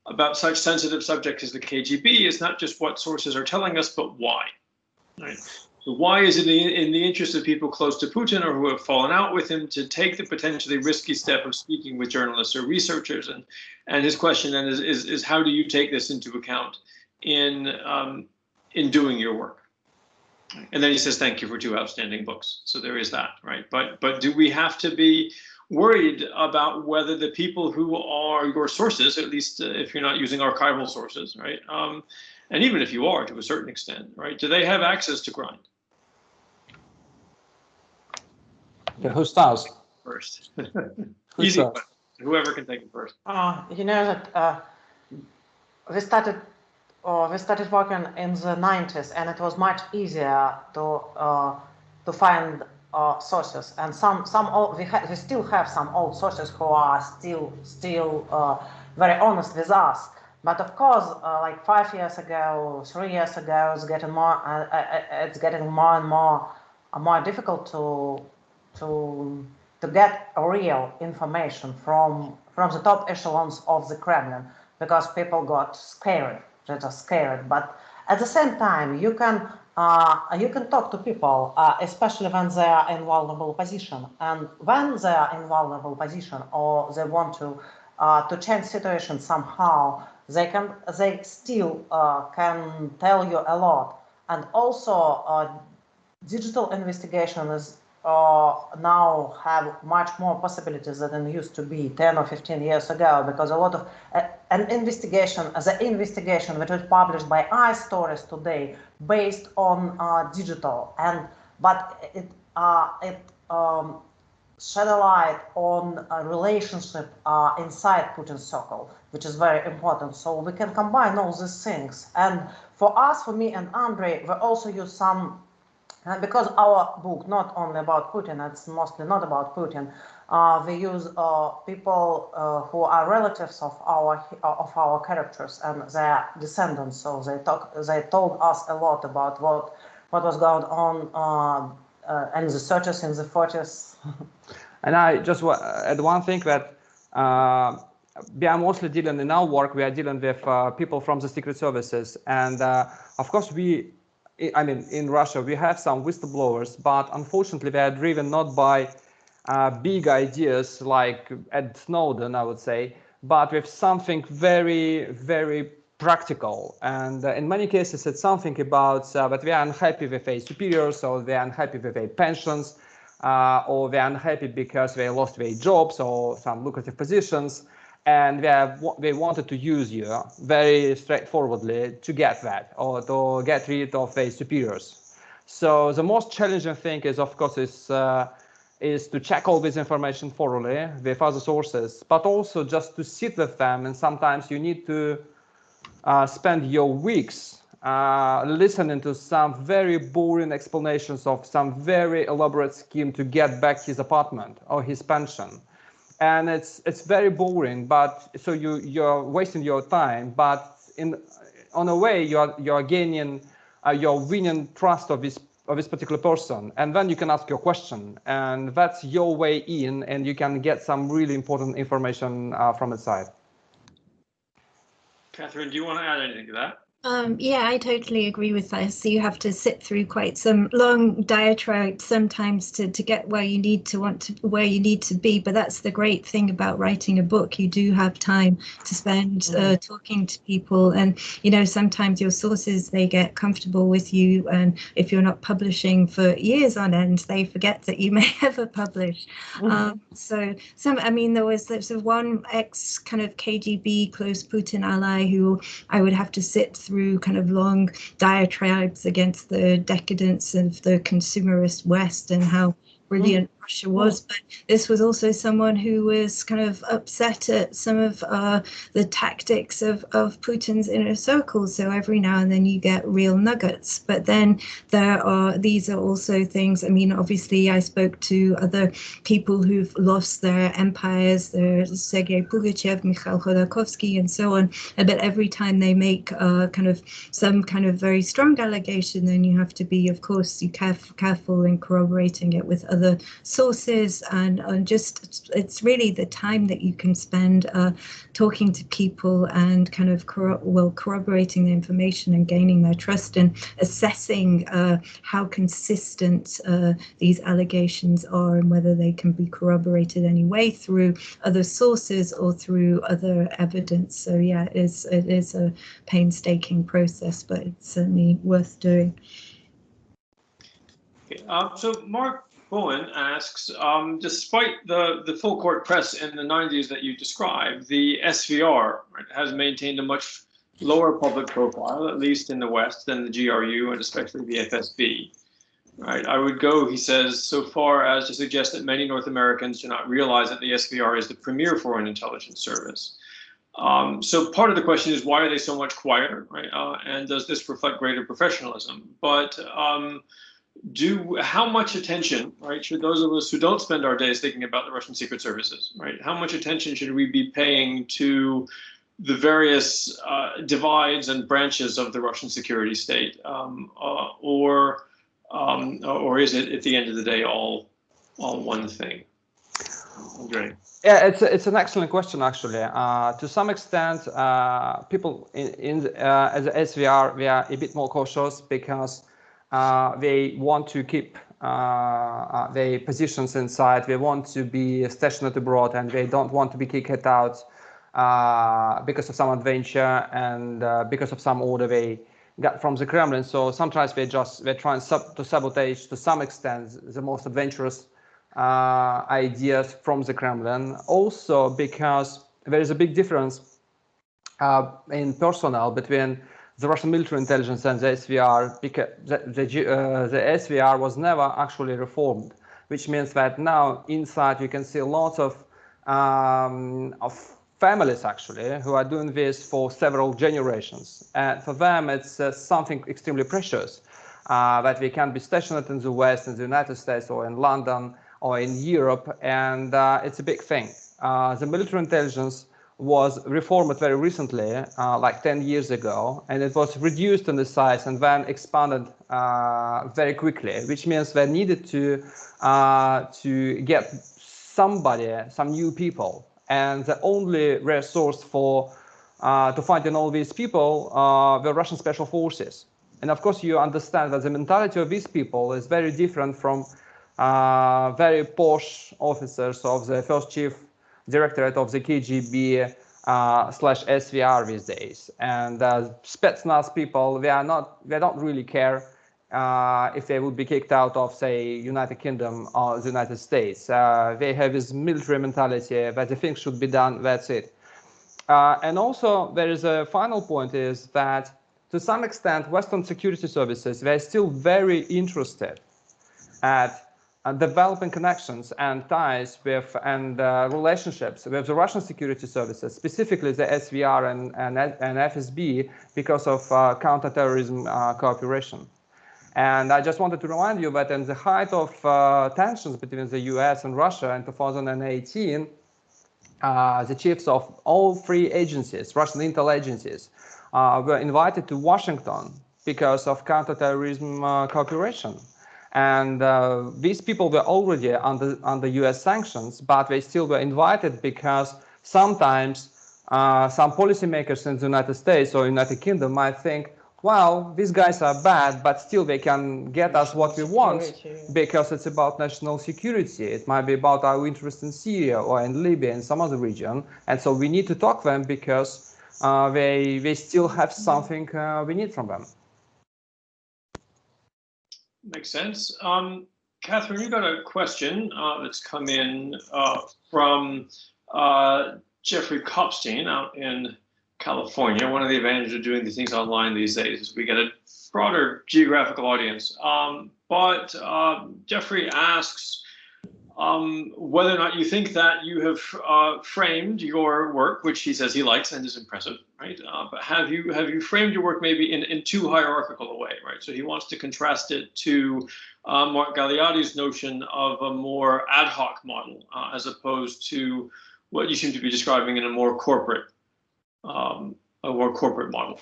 about such sensitive subjects as the KGB is not just what sources are telling us, but why. Right? So why is it in the interest of people close to Putin or who have fallen out with him to take the potentially risky step of speaking with journalists or researchers? And his question then is how do you take this into account in doing your work? And then he says, thank you for 2 outstanding books. So there is that, right? But do we have to be worried about whether the people who are your sources, at least if you're not using archival sources, right? And even if you are to a certain extent, right? Do they have access to grind? Yeah, who starts? First. Easy. Whoever can take it first. You know that we started working in the 90s, and it was much easier to find sources. And we still have some old sources who are still very honest with us. But of course, like 5 years ago, 3 years ago, it's getting more and more difficult to get real information from the top echelons of the Kremlin, because people got scared. They're just scared. But at the same time, you can talk to people, especially when they are in vulnerable position. And when they are in vulnerable position, or they want to change situation somehow, they still can tell you a lot. And also, digital investigation is now have much more possibilities than it used to be 10 or 15 years ago, because a lot of the investigation which is published by iStories today based on digital, but it shed a light on a relationship inside Putin's circle, which is very important. So we can combine all these things. And for us, for me and Andrei, we also use some, because our book not only about Putin, it's mostly not about Putin. We use people who are relatives of our characters and their descendants. So they told us a lot about what was going on in the 30s, in the 40s. And I just add one thing, that we are mostly dealing in our work, we are dealing with people from the secret services. And of course, in Russia, we have some whistleblowers, but unfortunately, they are driven not by big ideas like Ed Snowden, I would say, but with something very, very practical. And in many cases, it's something about that we are unhappy with their superiors, or they are unhappy with their pensions, or they are unhappy because they lost their jobs or some lucrative positions, and they wanted to use you very straightforwardly to get that, or to get rid of their superiors. So the most challenging thing is, of course, is to check all this information thoroughly with other sources, but also just to sit with them. And sometimes you need to spend your weeks listening to some very boring explanations of some very elaborate scheme to get back his apartment or his pension. And it's very boring, but so you're wasting your time, but on a way you're gaining, you're winning trust of this particular person, and then you can ask your question, and that's your way in, and you can get some really important information from its side. Catherine, do you want to add anything to that? Yeah, I totally agree with that. So you have to sit through quite some long diatribes sometimes to get where you need to be. But that's the great thing about writing a book. You do have time to spend talking to people, and sometimes your sources, they get comfortable with you, and if you're not publishing for years on end, they forget that you may ever publish. So there was one ex kind of KGB close Putin ally who I would have to sit through kind of long diatribes against the decadence of the consumerist West and how brilliant Russia was. But this was also someone who was kind of upset at some of the tactics of Putin's inner circle. So every now and then you get real nuggets. But then these are also things, obviously I spoke to other people who've lost their empires, there's Sergei Pugachev, Mikhail Khodorkovsky, and so on. But every time they make some kind of very strong allegation, then you have to be, of course, careful in corroborating it with other sources, and just it's really the time that you can spend talking to people and kind of corroborating the information and gaining their trust and assessing how consistent these allegations are and whether they can be corroborated anyway through other sources or through other evidence. So yeah, it is a painstaking process, but it's certainly worth doing. Okay, so Mark Bowen asks, despite the full court press in the 90s that you described, the SVR has maintained a much lower public profile, at least in the West, than the GRU and especially the FSB. Right. I would go, he says, so far as to suggest that many North Americans do not realize that the SVR is the premier foreign intelligence service. So part of the question is, why are they so much quieter, right? And does this reflect greater professionalism? But how much attention, right, should those of us who don't spend our days thinking about the Russian secret services, right, how much attention should we be paying to the various divides and branches of the Russian security state, or is it at the end of the day all one thing? Andrei. Yeah, it's an excellent question, actually. To some extent, people as a SVR, we are a bit more cautious because they want to keep their positions inside. They want to be stationed abroad, and they don't want to be kicked out because of some adventure and because of some order they got from the Kremlin. So sometimes they're trying to sabotage to some extent the most adventurous ideas from the Kremlin. Also because there is a big difference in personnel between the Russian military intelligence and the SVR, because the SVR was never actually reformed, which means that now inside you can see lots of families actually who are doing this for several generations. And for them, it's something extremely precious that they can be stationed in the West, in the United States, or in London, or in Europe, and it's a big thing. The military intelligence was reformed very recently, like 10 years ago, and it was reduced in the size and then expanded very quickly, which means they needed to get some new people. and the only resource for to fighting all these people were Russian special forces. And of course, you understand that the mentality of these people is very different from very posh officers of the first chief directorate of the KGB slash SVR these days. And Spetsnaz people, they don't really care if they would be kicked out of, say, United Kingdom or the United States. They have this military mentality that the things should be done, that's it. And also, there is a final point is that, to some extent, Western security services, they're still very interested at developing connections and ties with and relationships with the Russian security services, specifically the SVR and FSB, because of counterterrorism cooperation. And I just wanted to remind you that in the height of tensions between the US and Russia in 2018, the chiefs of all three agencies, Russian intel agencies, were invited to Washington because of counterterrorism cooperation. And these people were already under US sanctions, but they still were invited because sometimes some policymakers in the United States or United Kingdom might think, well, these guys are bad, but still they can get us what we want because it's about national security. It might be about our interest in Syria or in Libya and some other region. And so we need to talk to them because they still have something we need from them. Makes sense. Catherine, you got a question that's come in from Jeffrey Kopstein out in California. One of the advantages of doing these things online these days is we get a broader geographical audience. But Jeffrey asks whether or not you think that you have framed your work, which he says he likes and is impressive, right? But have you framed your work maybe in too hierarchical a way, right? So he wants to contrast it to Mark Galeotti's notion of a more ad hoc model, as opposed to what you seem to be describing in a more corporate model.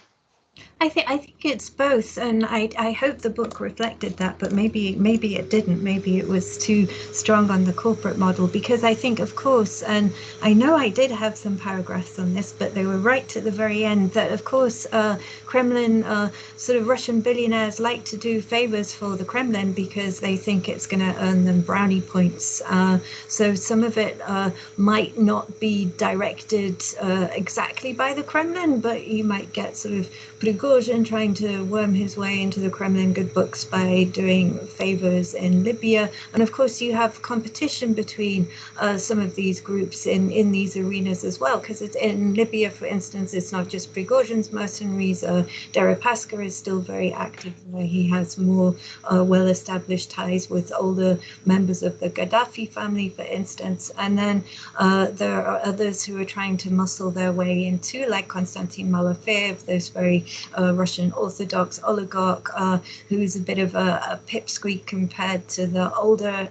I think it's both, and I hope the book reflected that, but maybe it didn't. Maybe it was too strong on the corporate model, because I think, of course, and I know I did have some paragraphs on this, but they were right at the very end, that of course Kremlin, sort of Russian billionaires like to do favors for the Kremlin because they think it's going to earn them brownie points. So some of it might not be directed exactly by the Kremlin, but you might get sort of Prigozhin trying to worm his way into the Kremlin good books by doing favors in Libya. And of course, you have competition between some of these groups in these arenas as well, because it's in Libya, for instance, it's not just Prigozhin's mercenaries. Deripaska is still very active, where he has more well-established ties with older members of the Gaddafi family, for instance. And then there are others who are trying to muscle their way into, like Konstantin Malafeyev, this very Russian Orthodox oligarch who's a bit of a pipsqueak compared to the older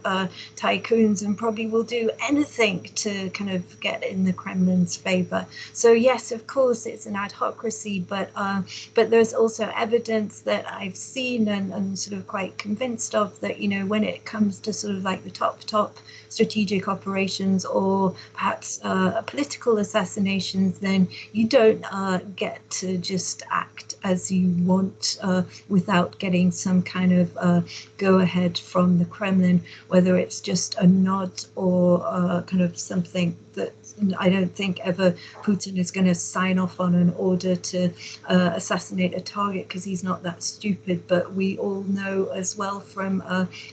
tycoons, and probably will do anything to kind of get in the Kremlin's favor. So yes, of course, it's an adhocracy, but there's also evidence that I've seen and sort of quite convinced of that, you know, when it comes to sort of like the top strategic operations or perhaps political assassinations, then you don't get to just act as you want without getting some kind of go-ahead from the Kremlin, whether it's just a nod or kind of something that I don't think ever Putin is going to sign off on an order to assassinate a target, because he's not that stupid. But we all know as well from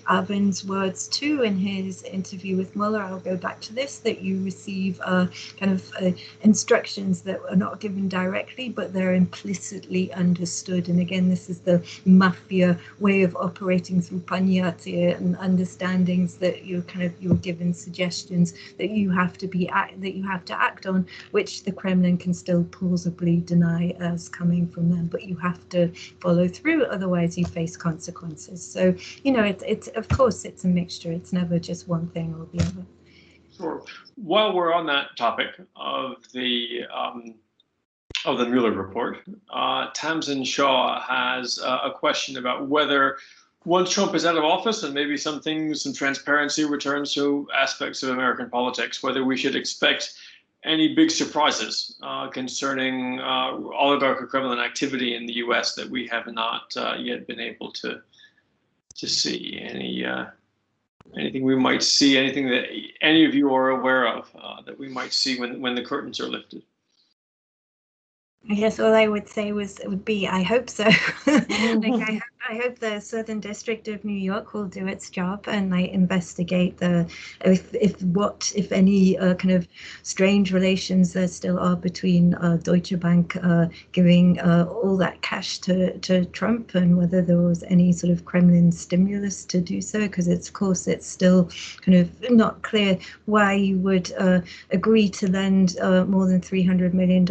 Arvin's words too in his interview with Mueller, I'll go back to this, that you receive kind of instructions that are not given directly, but they're implicitly understood. And again, this is the mafia way of operating through понятия and understandings, that you're given suggestions that you have to act on, which the Kremlin can still plausibly deny as coming from them, but you have to follow through, otherwise you face consequences. So, you know, it's of course it's a mixture. It's never just one thing or the other. Sure. While we're on that topic of the Mueller report, Tamsin Shaw has a question about whether, once Trump is out of office and maybe some transparency returns to aspects of American politics, whether we should expect any big surprises concerning oligarch or Kremlin activity in the U.S. that we have not yet been able to see. Anything we might see, anything that any of you are aware of that we might see when the curtains are lifted? I guess all I would say would be I hope so. Like I hope the Southern District of New York will do its job and like investigate if any kind of strange relations there still are between Deutsche Bank giving all that cash to Trump, and whether there was any sort of Kremlin stimulus to do so, because of course it's still kind of not clear why you would agree to lend more than $300 million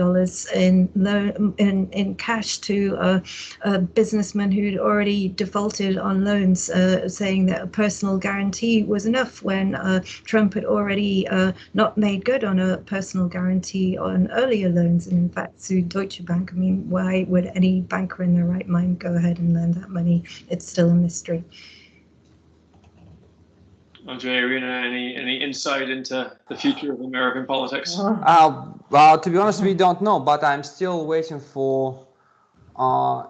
in cash to a businessman who'd already defaulted on loans, saying that a personal guarantee was enough when Trump had already not made good on a personal guarantee on earlier loans, and in fact sued Deutsche Bank. I mean, why would any banker in their right mind go ahead and lend that money? It's still a mystery. Andrei, Irina, any insight into the future of American politics? Well, to be honest, we don't know, but I'm still waiting for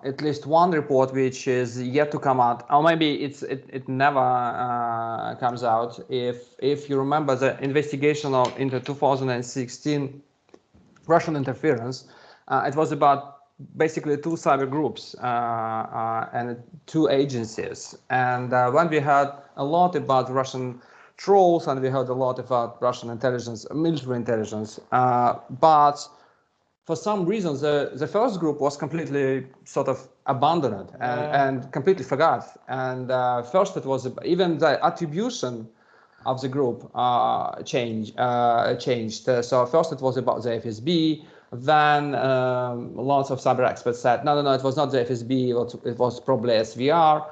at least one report which is yet to come out, or maybe it never comes out. If you remember the investigation into 2016 Russian interference, it was about basically two cyber groups and two agencies. And when we heard a lot about Russian trolls and we heard a lot about Russian intelligence, military intelligence, but for some reason the first group was completely sort of abandoned and completely forgot. And first it was even the attribution of the group changed. So first it was about the FSB. Then lots of cyber experts said, no, it was not the FSB, it was probably SVR.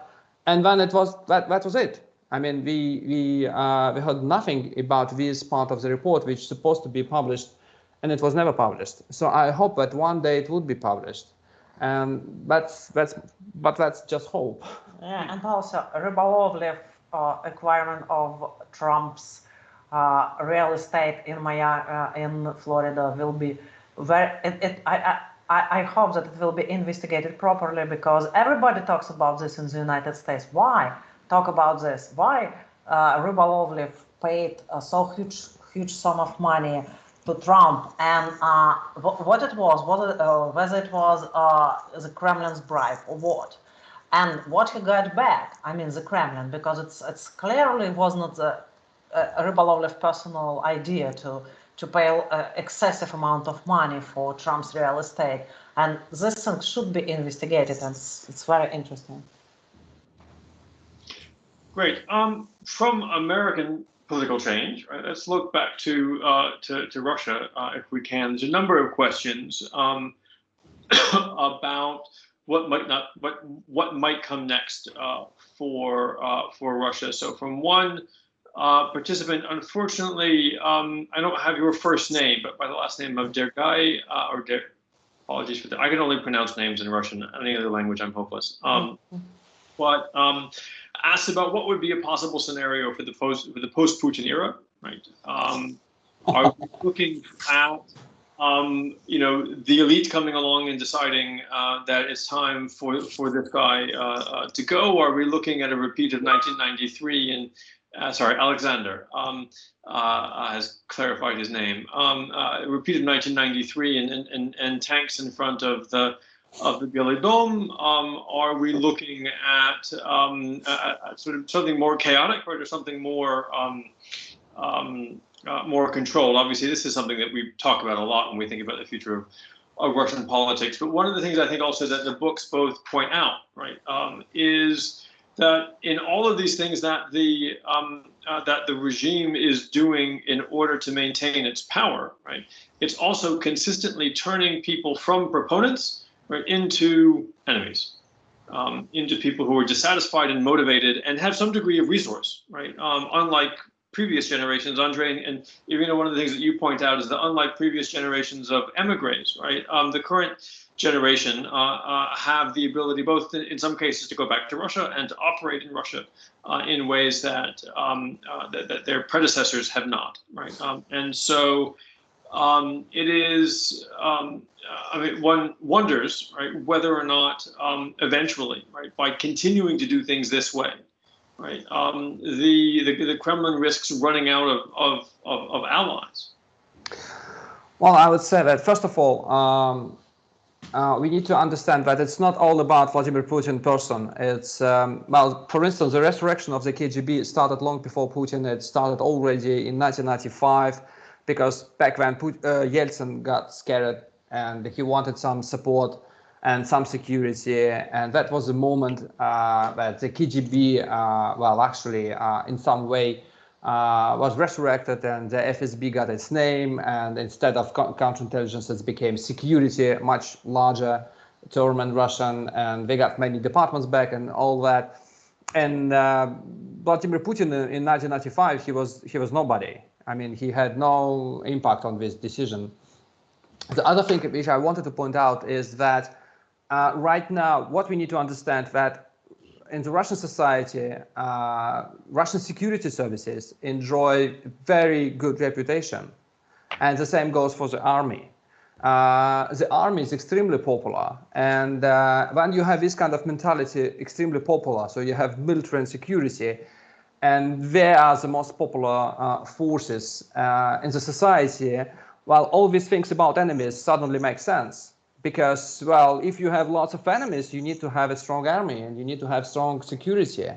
And then it was that was it. I mean, we heard nothing about this part of the report, which is supposed to be published, and it was never published. So I hope that one day it would be published. But that's just hope. Yeah, and also Rybolovlev acquirement of Trump's real estate in Florida will be I hope that it will be investigated properly, because everybody talks about this in the United States. Why talk about this? Why Rybolovlev paid so huge sum of money to Trump, and what it was, whether it was the Kremlin's bribe or what, and what he got back. I mean, the Kremlin, because it's clearly was not the Rybolovlev personal idea to pay excessive amount of money for Trump's real estate, and this thing should be investigated, and it's very interesting. Great. From American political change, right, let's look back to Russia, if we can. There's a number of questions about what might come next for Russia. So from one participant, unfortunately, I don't have your first name, but by the last name of Dergai, apologies for that. I can only pronounce names in Russian. Any other language, I'm hopeless. But asked about what would be a possible scenario for the post-Putin era, right? Are we looking at the elite coming along and deciding that it's time for this guy to go? Or are we looking at a repeat of 1993 and Alexander has clarified his name. Repeated 1993 and tanks in front of the Belly Dome. Are we looking at sort of something more chaotic, or something more more controlled? Obviously, this is something that we talk about a lot when we think about the future of Russian politics. But one of the things I think also that the books both point out, right, is that in all of these things that the regime is doing in order to maintain its power, right, it's also consistently turning people from proponents, right, into enemies, into people who are dissatisfied and motivated and have some degree of resource, right? Unlike previous generations, Andrei and Irina, one of the things that you point out is that unlike previous generations of emigres, right, the current generation have the ability, both in some cases, to go back to Russia and to operate in Russia in ways that that their predecessors have not, right? And so it is, I mean, one wonders, right, whether or not eventually, right, by continuing to do things this way, right, the Kremlin risks running out of allies. Well, I would say that first of all, we need to understand that it's not all about Vladimir Putin person. It's, well, for instance, the resurrection of the KGB started long before Putin. It started already in 1995, because back when Yeltsin got scared and he wanted some support and some security. And that was the moment that the KGB, well, actually, in some way, was resurrected, and the FSB got its name, and instead of counterintelligence, it became security, much larger term in Russian, and they got many departments back and all that. And Vladimir Putin in 1995, he was nobody. I mean, he had no impact on this decision. The other thing which I wanted to point out is that right now, what we need to understand that in the Russian society, Russian security services enjoy very good reputation, and the same goes for the army. The army is extremely popular, and when you have this kind of mentality, extremely popular, so you have military and security, and they are the most popular forces in the society, well, all these things about enemies suddenly make sense. Because, well, if you have lots of enemies, you need to have a strong army and you need to have strong security,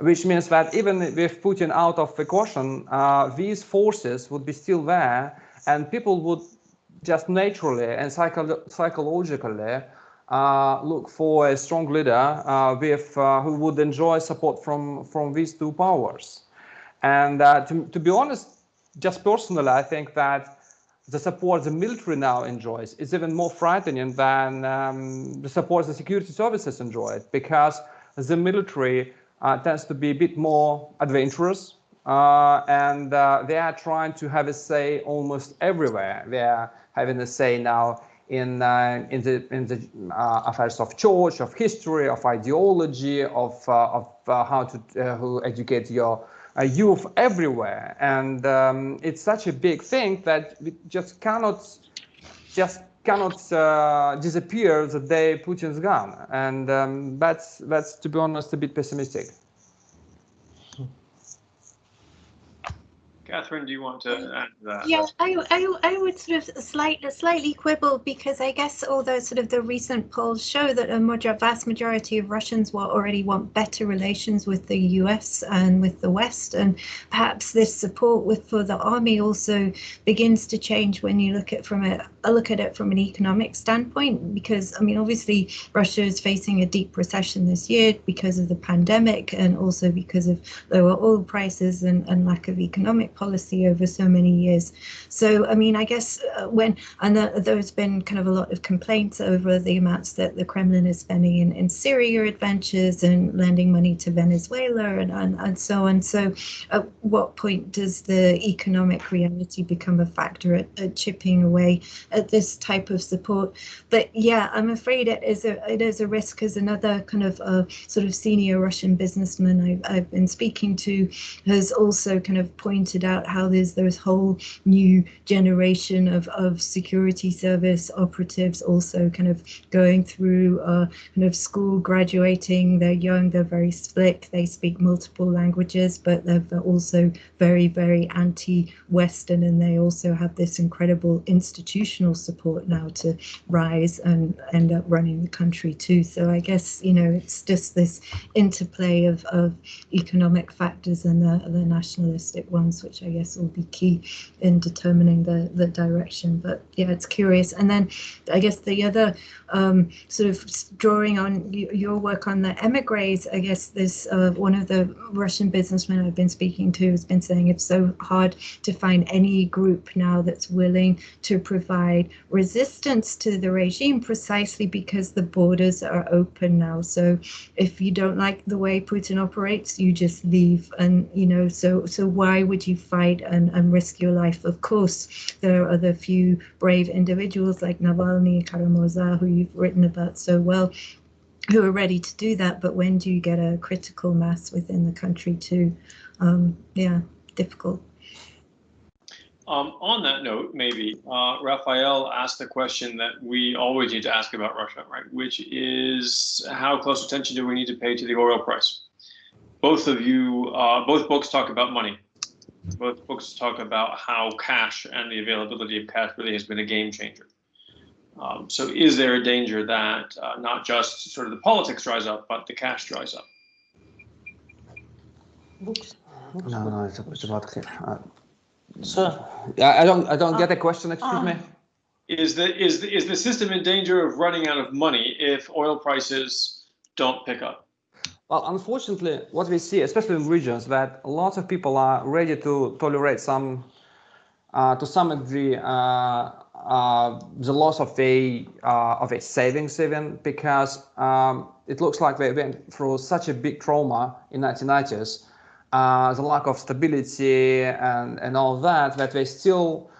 which means that even with Putin out of the equation, these forces would be still there, and people would just naturally and psychologically look for a strong leader who would enjoy support from these two powers. And to be honest, just personally, I think that the support the military now enjoys is even more frightening than the support the security services enjoyed, because the military tends to be a bit more adventurous, and they are trying to have a say almost everywhere. They are having a say now in the affairs of church, of history, of ideology, of how to educate your youth everywhere, and it's such a big thing that we just cannot disappear the day Putin's gone, and that's to be honest a bit pessimistic. Catherine, do you want to add to that? Yeah, I would sort of slightly quibble, because I guess although sort of the recent polls show that a vast majority of Russians already want better relations with the US and with the West, and perhaps this support for the army also begins to change when you look at it from an economic standpoint, because I mean obviously Russia is facing a deep recession this year because of the pandemic, and also because of lower oil prices and lack of economic policy over so many years. So I mean, I guess there's been kind of a lot of complaints over the amounts that the Kremlin is spending in Syria adventures and lending money to Venezuela and so on. So at what point does the economic reality become a factor at chipping away at this type of support? But yeah, I'm afraid it is a risk, as another kind of sort of senior Russian businessman I've been speaking to has also kind of pointed out how there's this whole new generation of security service operatives also kind of going through kind of school, graduating. They're young, they're very slick, they speak multiple languages, but they're also very, very anti-Western, and they also have this incredible institutional support now to rise and end up running the country too. So I guess, you know, it's just this interplay of economic factors and the nationalistic ones, which I guess will be key in determining the direction. But yeah, it's curious. And then I guess the other sort of drawing on your work on the emigres, I guess this one of the Russian businessmen I've been speaking to has been saying it's so hard to find any group now that's willing to provide resistance to the regime, precisely because the borders are open now. So if you don't like the way Putin operates, you just leave. And you know, so why would you fight and risk your life? Of course, there are other few brave individuals like Navalny, Karamurza, who you've written about so well, who are ready to do that. But when do you get a critical mass within the country too? Yeah, difficult. On that note, maybe, Raphael asked the question that we always need to ask about Russia, right? Which is, how close attention do we need to pay to the oil price? Both of you, both books talk about money. Both books talk about how cash and the availability of cash really has been a game changer. So is there a danger that not just sort of the politics dries up, but the cash dries up? Books. No, it's about. So I don't get the question. Excuse me. Is the system in danger of running out of money if oil prices don't pick up? Well, unfortunately, what we see, especially in regions, that lots of people are ready to tolerate some, to some degree, the loss of a savings even, because it looks like they went through such a big trauma in 1990s, the lack of stability and all that they still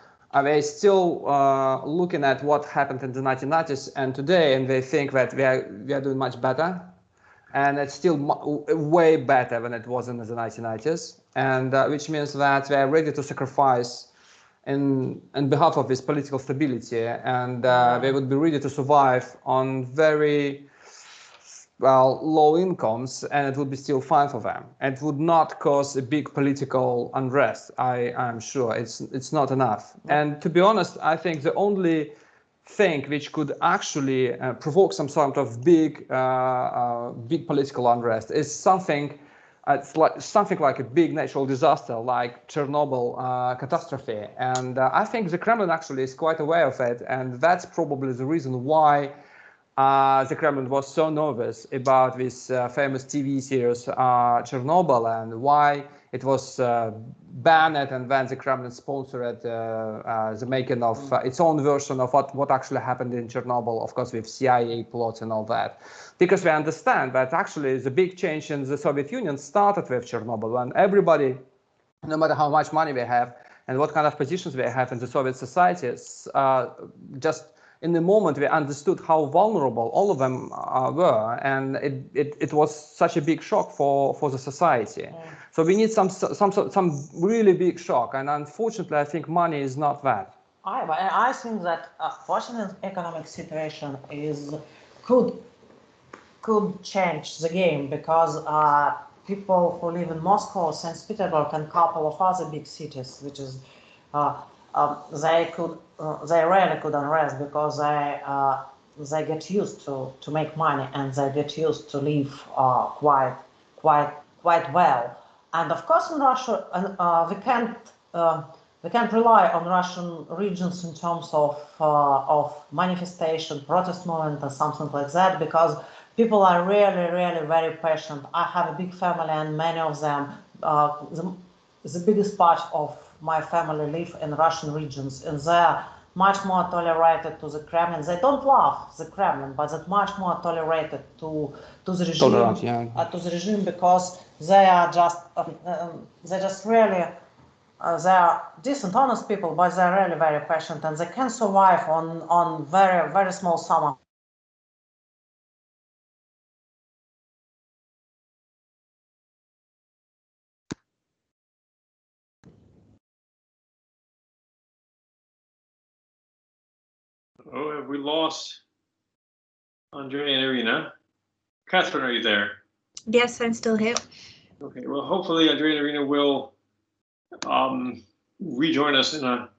looking at what happened in the 1990s and today, and they think that we are doing much better. And it's still way better than it was in the 1990s, and which means that they are ready to sacrifice in behalf of this political stability, and they would be ready to survive on very low incomes, and it would be still fine for them. It would not cause a big political unrest. I'm sure it's not enough. And to be honest, I think the only thing which could actually provoke some sort of big political unrest is something like a big natural disaster like Chernobyl catastrophe, and I think the Kremlin actually is quite aware of it, and that's probably the reason why the Kremlin was so nervous about this famous TV series Chernobyl, and why it was banned, and then the Kremlin sponsored the making of its own version of what actually happened in Chernobyl, of course with CIA plots and all that. Because we understand that actually the big change in the Soviet Union started with Chernobyl, when everybody, no matter how much money they have and what kind of positions they have in the Soviet society, just in the moment we understood how vulnerable all of them were, and it was such a big shock for the society. So we need some really big shock, and unfortunately I think money is not that. I think that Russian economic situation could change the game, because people who live in Moscow, St. Petersburg, and a couple of other big cities, which is they really could unrest, because they get used to make money, and they get used to live quite well. And of course, in Russia, we can't rely on Russian regions in terms of manifestation, protest movement, or something like that, because people are really very patient. I have a big family, and many of them, the biggest part of my family live in Russian regions, and they're much more tolerated to the Kremlin. They don't love the Kremlin, but they're much more tolerated to the regime. Tolerant, yeah. To the regime, because they are just really they are decent, honest people, but they're really very patient, and they can survive on very small sum. Oh, have we lost Andrei and Irina? Catherine, are you there? Yes, I'm still here. Okay, well, hopefully Andrei and Irina will rejoin us in a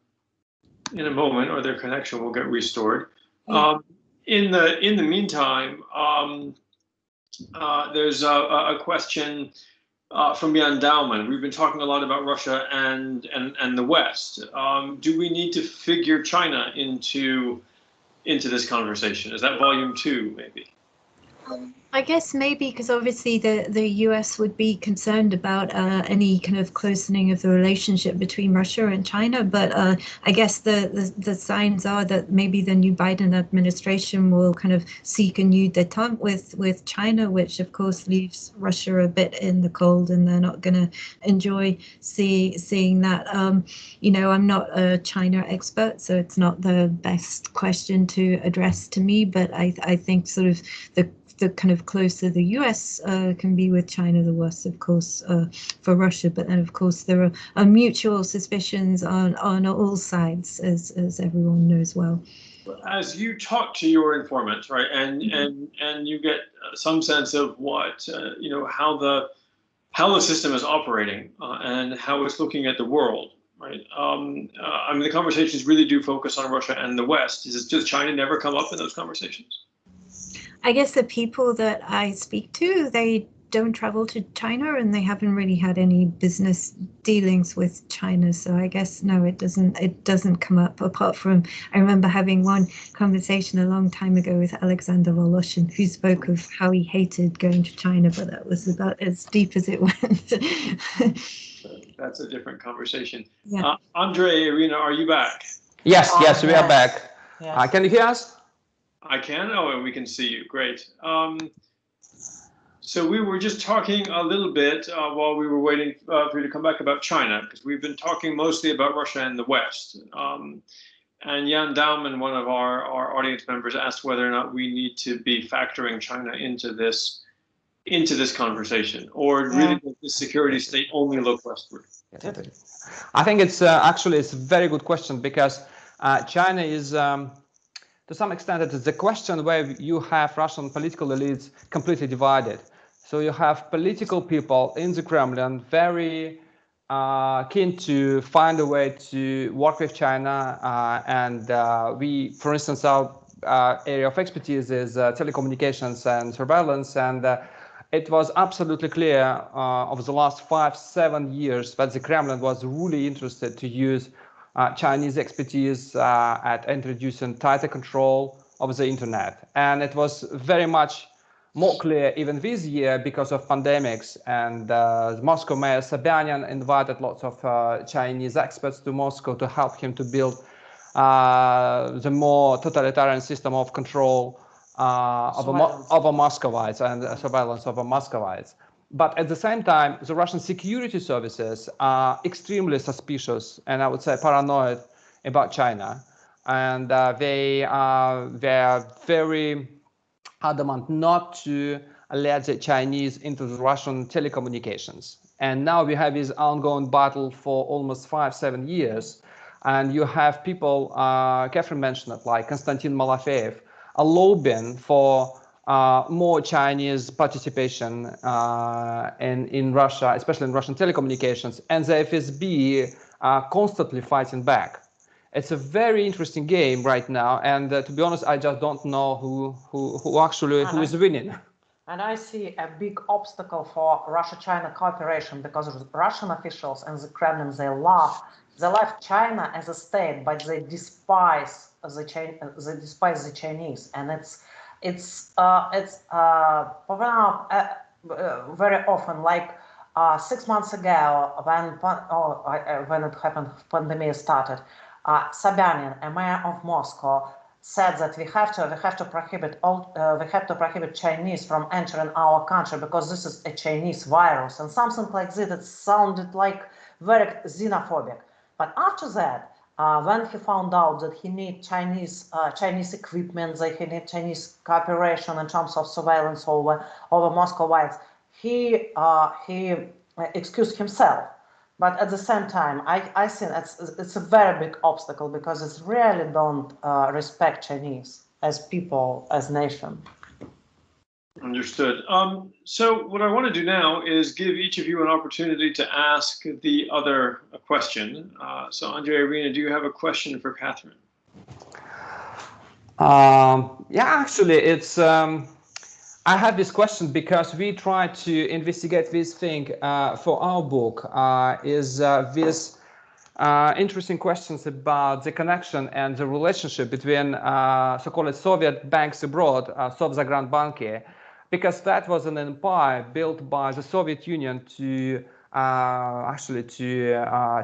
moment, or their connection will get restored. Yeah. In the meantime, there's a question from Jan Dauman. We've been talking a lot about Russia and the West. Do we need to figure China into this conversation? Is that volume 2, maybe? I guess maybe, because obviously the US would be concerned about any kind of closening of the relationship between Russia and China, but I guess the signs are that maybe the new Biden administration will kind of seek a new détente with China, which of course leaves Russia a bit in the cold, and they're not going to enjoy seeing that. I'm not a China expert, so it's not the best question to address to me, but I think sort of the kind of closer the US can be with China, the worse, of course, for Russia. But then, of course, there are mutual suspicions on all sides, as everyone knows well. As you talk to your informant, right, and you get some sense of what how the system is operating and how it's looking at the world, right? I mean, the conversations really do focus on Russia and the West. Does China never come up in those conversations? I guess the people that I speak to, they don't travel to China and they haven't really had any business dealings with China. So I guess no, it doesn't come up, apart from I remember having one conversation a long time ago with Alexander Voloshin, who spoke of how he hated going to China, but that was about as deep as it went. That's a different conversation. Yeah. Andrei, Irina, are you back? Yes, we are back. Yes. Can you hear us? I can. Oh, and we can see you. Great. So we were just talking a little bit while we were waiting for you to come back about China, because we've been talking mostly about Russia and the West. And Jan Dauman, one of our audience members, asked whether or not we need to be factoring China into this conversation, or really does the security state only look westward? I think it's actually it's a very good question, because China is to some extent it is a question where you have Russian political elites completely divided. So you have political people in the Kremlin very keen to find a way to work with China, and we, for instance, our area of expertise is telecommunications and surveillance, and it was absolutely clear over the last 5-7 years that the Kremlin was really interested to use Chinese expertise at introducing tighter control of the internet. And it was very much more clear even this year because of pandemics, and Moscow Mayor Sobyanin invited lots of Chinese experts to Moscow to help him to build the more totalitarian system of control over Muscovites and surveillance over Muscovites. But at the same time, the Russian security services are extremely suspicious and I would say paranoid about China. And they are very adamant not to let the Chinese into the Russian telecommunications. And now we have this ongoing battle for almost 5-7 years. And you have people, Catherine mentioned it, like Konstantin Malafeev, are lobbying for more Chinese participation in Russia, especially in Russian telecommunications, and the FSB are constantly fighting back. It's a very interesting game right now, and to be honest, I just don't know who is winning. And I see a big obstacle for Russia-China cooperation, because Russian officials and the Kremlin, they love China as a state, but they despise the Chinese, and it's very often, like 6 months ago when it happened, pandemic started. Sobyanin, a mayor of Moscow, said that we have to prohibit Chinese from entering our country because this is a Chinese virus, and something like this. It sounded like very xenophobic. But after that, when he found out that he needs Chinese equipment, that he needs Chinese cooperation in terms of surveillance over Muscovites, he excused himself. But at the same time, I think it's a very big obstacle, because it's really don't respect Chinese as people, as nation. Understood. So what I want to do now is give each of you an opportunity to ask the other a question. So Andrei, Irina, do you have a question for Catherine? Yeah, actually, it's. I have this question because we try to investigate this thing for our book. This interesting questions about the connection and the relationship between so-called Soviet banks abroad, Sovzagranbanki, because that was an empire built by the Soviet Union to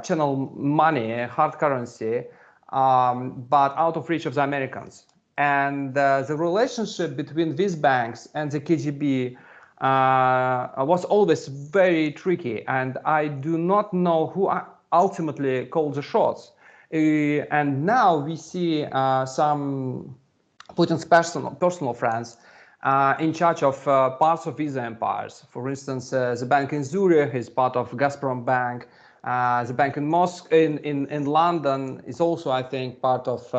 channel money, hard currency, but out of reach of the Americans. And the relationship between these banks and the KGB was always very tricky, and I do not know who ultimately called the shots. And now we see some Putin's personal friends in charge of parts of Visa empires. For instance, the bank in Zurich is part of Gazprom Bank. The bank in Moscow, in London, is also, I think, part of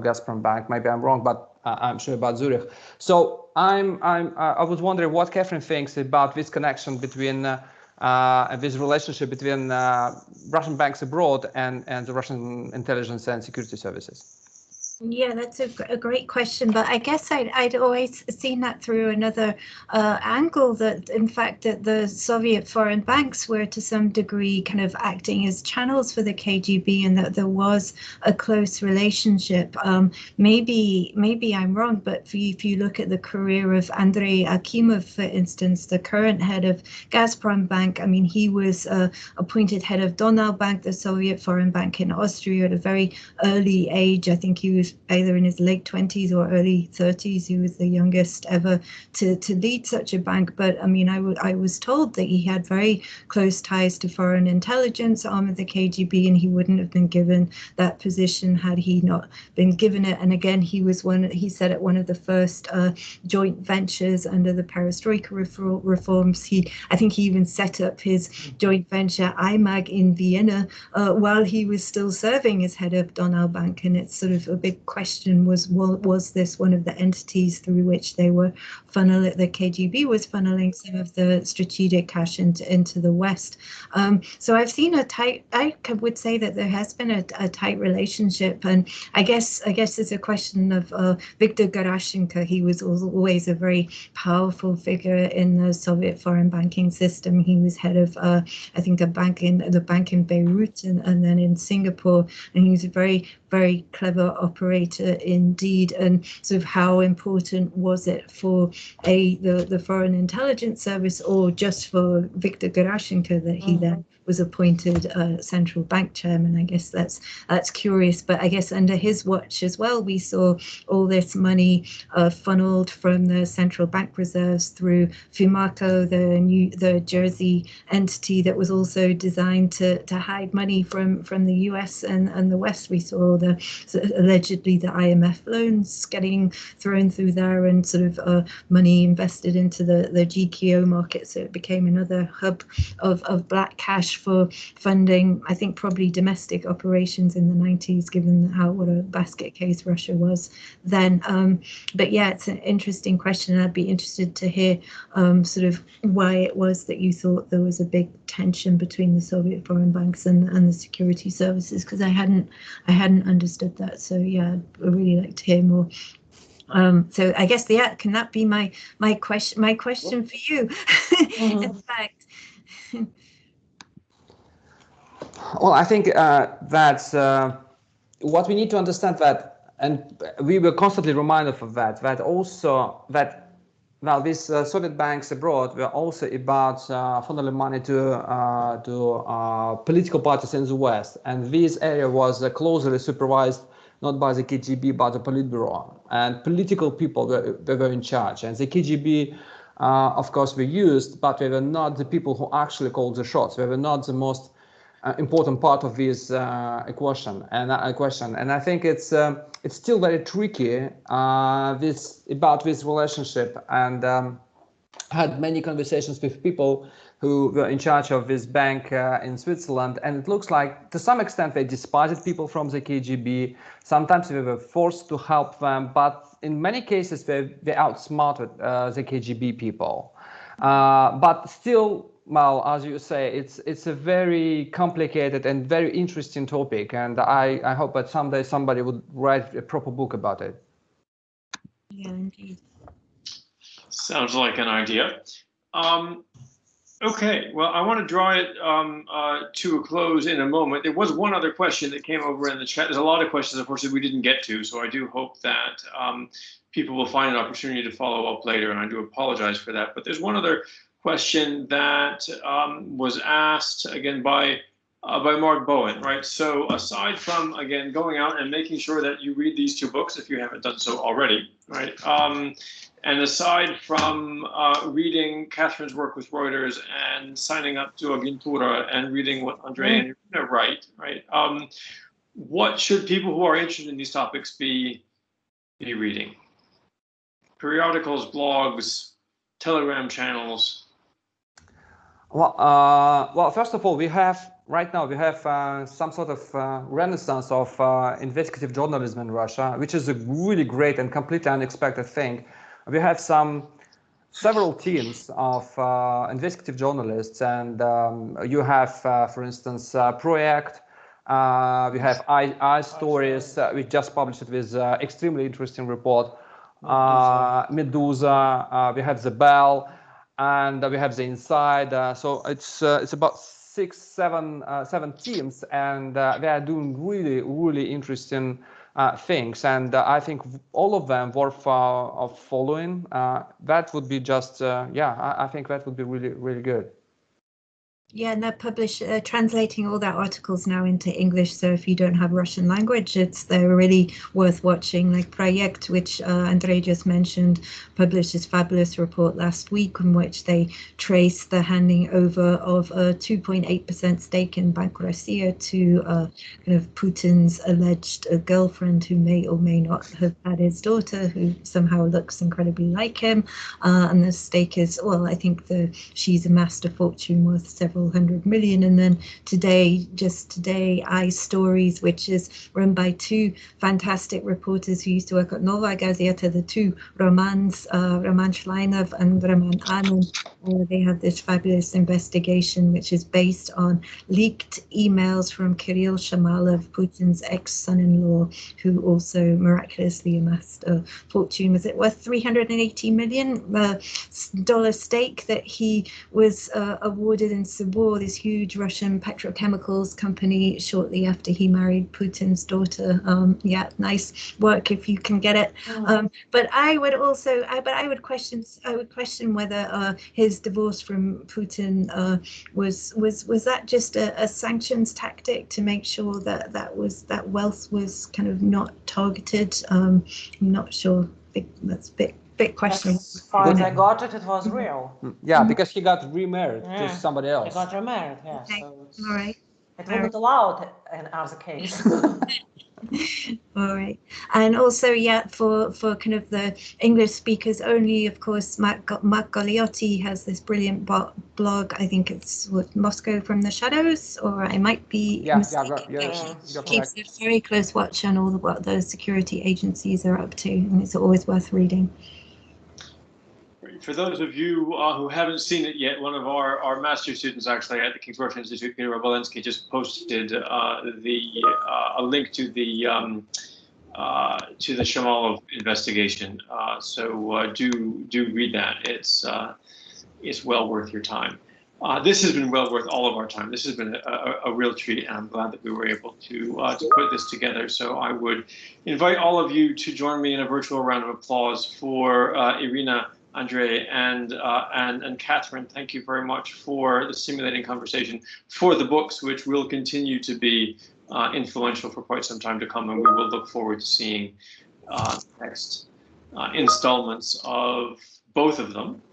Gazprom Bank. Maybe I'm wrong, but I'm sure about Zurich. So I was wondering what Catherine thinks about this connection between this relationship between Russian banks abroad and the Russian intelligence and security services. Yeah, that's a great question, but I guess I'd always seen that through another angle, that in fact that the Soviet foreign banks were to some degree kind of acting as channels for the KGB, and that there was a close relationship. Maybe I'm wrong, but if you look at the career of Andrei Akimov, for instance, the current head of Gazprom Bank, I mean, he was appointed head of Donau Bank, the Soviet foreign bank in Austria, at a very early age. I think he was either in his late 20s or early 30s. He was the youngest ever to lead such a bank. But I mean, I was told that he had very close ties to foreign intelligence arm of the KGB, and he wouldn't have been given that position had he not been given it. And again, he said at one of the first joint ventures under the Perestroika reforms, I think he even set up his joint venture IMAG in Vienna while he was still serving as head of Donau Bank. And it's sort of a big question, was this one of the entities through which they were the KGB was funneling some of the strategic cash into the West. So I've seen I would say that there has been a tight relationship, and I guess it's a question of Viktor Gerashchenko. He was always a very powerful figure in the Soviet foreign banking system. He was head of I think the bank in Beirut and then in Singapore, and he was a very, very clever operator indeed. And sort of how important was it for the Foreign Intelligence Service, or just for Viktor Gerashchenko, that he then was appointed central bank chairman? I guess that's curious. But I guess under his watch as well, we saw all this money funneled from the central bank reserves through FIMACO, the Jersey entity that was also designed to hide money from the US and the West. We saw allegedly the IMF loans getting thrown through there, and sort of money invested into the GKO market. So it became another hub of black cash for funding, I think, probably domestic operations in the 90s, given what a basket case Russia was then. But yeah, it's an interesting question, and I'd be interested to hear sort of why it was that you thought there was a big tension between the Soviet foreign banks and the security services, because I hadn't understood that. So yeah, I'd really like to hear more. So I guess can that be my question for you? In fact. Well, I think that's what we need to understand, that, and we were constantly reminded of that also well, these Soviet banks abroad were also about funneling money to political parties in the West, and this area was closely supervised not by the KGB but the Politburo, and political people were in charge, and the KGB of course were used, but they were not the people who actually called the shots. They were not the most important part of this equation, and I think it's still very tricky about this relationship, and had many conversations with people who were in charge of this bank in Switzerland, and it looks like to some extent they despised people from the KGB. Sometimes they were forced to help them, but in many cases they outsmarted the KGB people. But still, well, as you say, it's a very complicated and very interesting topic, and I hope that someday somebody would write a proper book about it. Yeah, indeed. Sounds like an idea. Okay, well, I want to draw it to a close in a moment. There was one other question that came over in the chat. There's a lot of questions, of course, that we didn't get to, so I do hope that people will find an opportunity to follow up later, and I do apologize for that. But there's one other question that was asked again by Mark Bowen, right? So aside from, again, going out and making sure that you read these two books if you haven't done so already, right? And aside from reading Catherine's work with Reuters and signing up to Agentura and reading what Andrei and Irina write, right? What should people who are interested in these topics be reading? periodicals, blogs, Telegram channels? Well, first of all, we have right now some sort of renaissance of investigative journalism in Russia, which is a really great and completely unexpected thing. We have several teams of investigative journalists, and you have, for instance, Project. We have I Stories. We just published it with extremely interesting report. Medusa. We have the Bell. And we have the Inside. So it's about seven teams, and they are doing really interesting things. And I think all of them worth of following. That would be just I think that would be really good. Yeah, and they're translating all their articles now into English. So if you don't have Russian language, they're really worth watching. Like Project, which Andrei just mentioned, published this fabulous report last week in which they traced the handing over of a 2.8% stake in Bank Russia to kind of Putin's alleged girlfriend, who may or may not have had his daughter, who somehow looks incredibly like him. And the stake is, well, I think she's amassed a fortune worth several hundred million. And then just today, I Stories, which is run by two fantastic reporters who used to work at Nova Gazeta, the two Romans, Roman Shleinov and Roman Anin. They have this fabulous investigation, which is based on leaked emails from Kirill Shamalov, Putin's ex-son-in-law, who also miraculously amassed a fortune. Was it worth $380 million stake that he was awarded in Sabor, this huge Russian petrochemicals company, shortly after he married Putin's daughter. Yeah, nice work if you can get it. But I would question whether his divorce from Putin was that just a sanctions tactic to make sure that wealth was kind of not targeted. I'm not sure. That's a big question. As far as I got it was real. Yeah, because he got remarried to somebody else. He got remarried, yeah. Okay. So all right. it wasn't allowed in our case. All right. And also, for kind of the English speakers only, of course, Mark Galliotti has this brilliant blog. I think it's Moscow from the Shadows, or I might be mistaken. Keeps a very close watch on what the security agencies are up to, and it's always worth reading. For those of you who haven't seen it yet, one of our master students actually at the King's Russian Institute, Peter Obolensky, just posted a link to the Shamalov investigation. So do read that. It's well worth your time. This has been well worth all of our time. This has been a real treat, and I'm glad that we were able to put this together. So I would invite all of you to join me in a virtual round of applause for Irina, Andrei, and Catherine. Thank you very much for the stimulating conversation, for the books, which will continue to be influential for quite some time to come, and we will look forward to seeing next installments of both of them.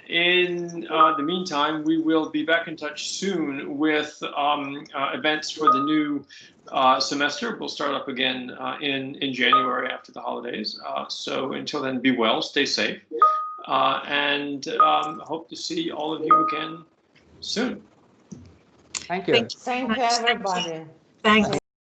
In the meantime, we will be back in touch soon with events for the new semester. We'll start up again in January after the holidays. So until then, be well, stay safe, and hope to see all of you again soon. Thank you. Thank you, everybody. Thank you.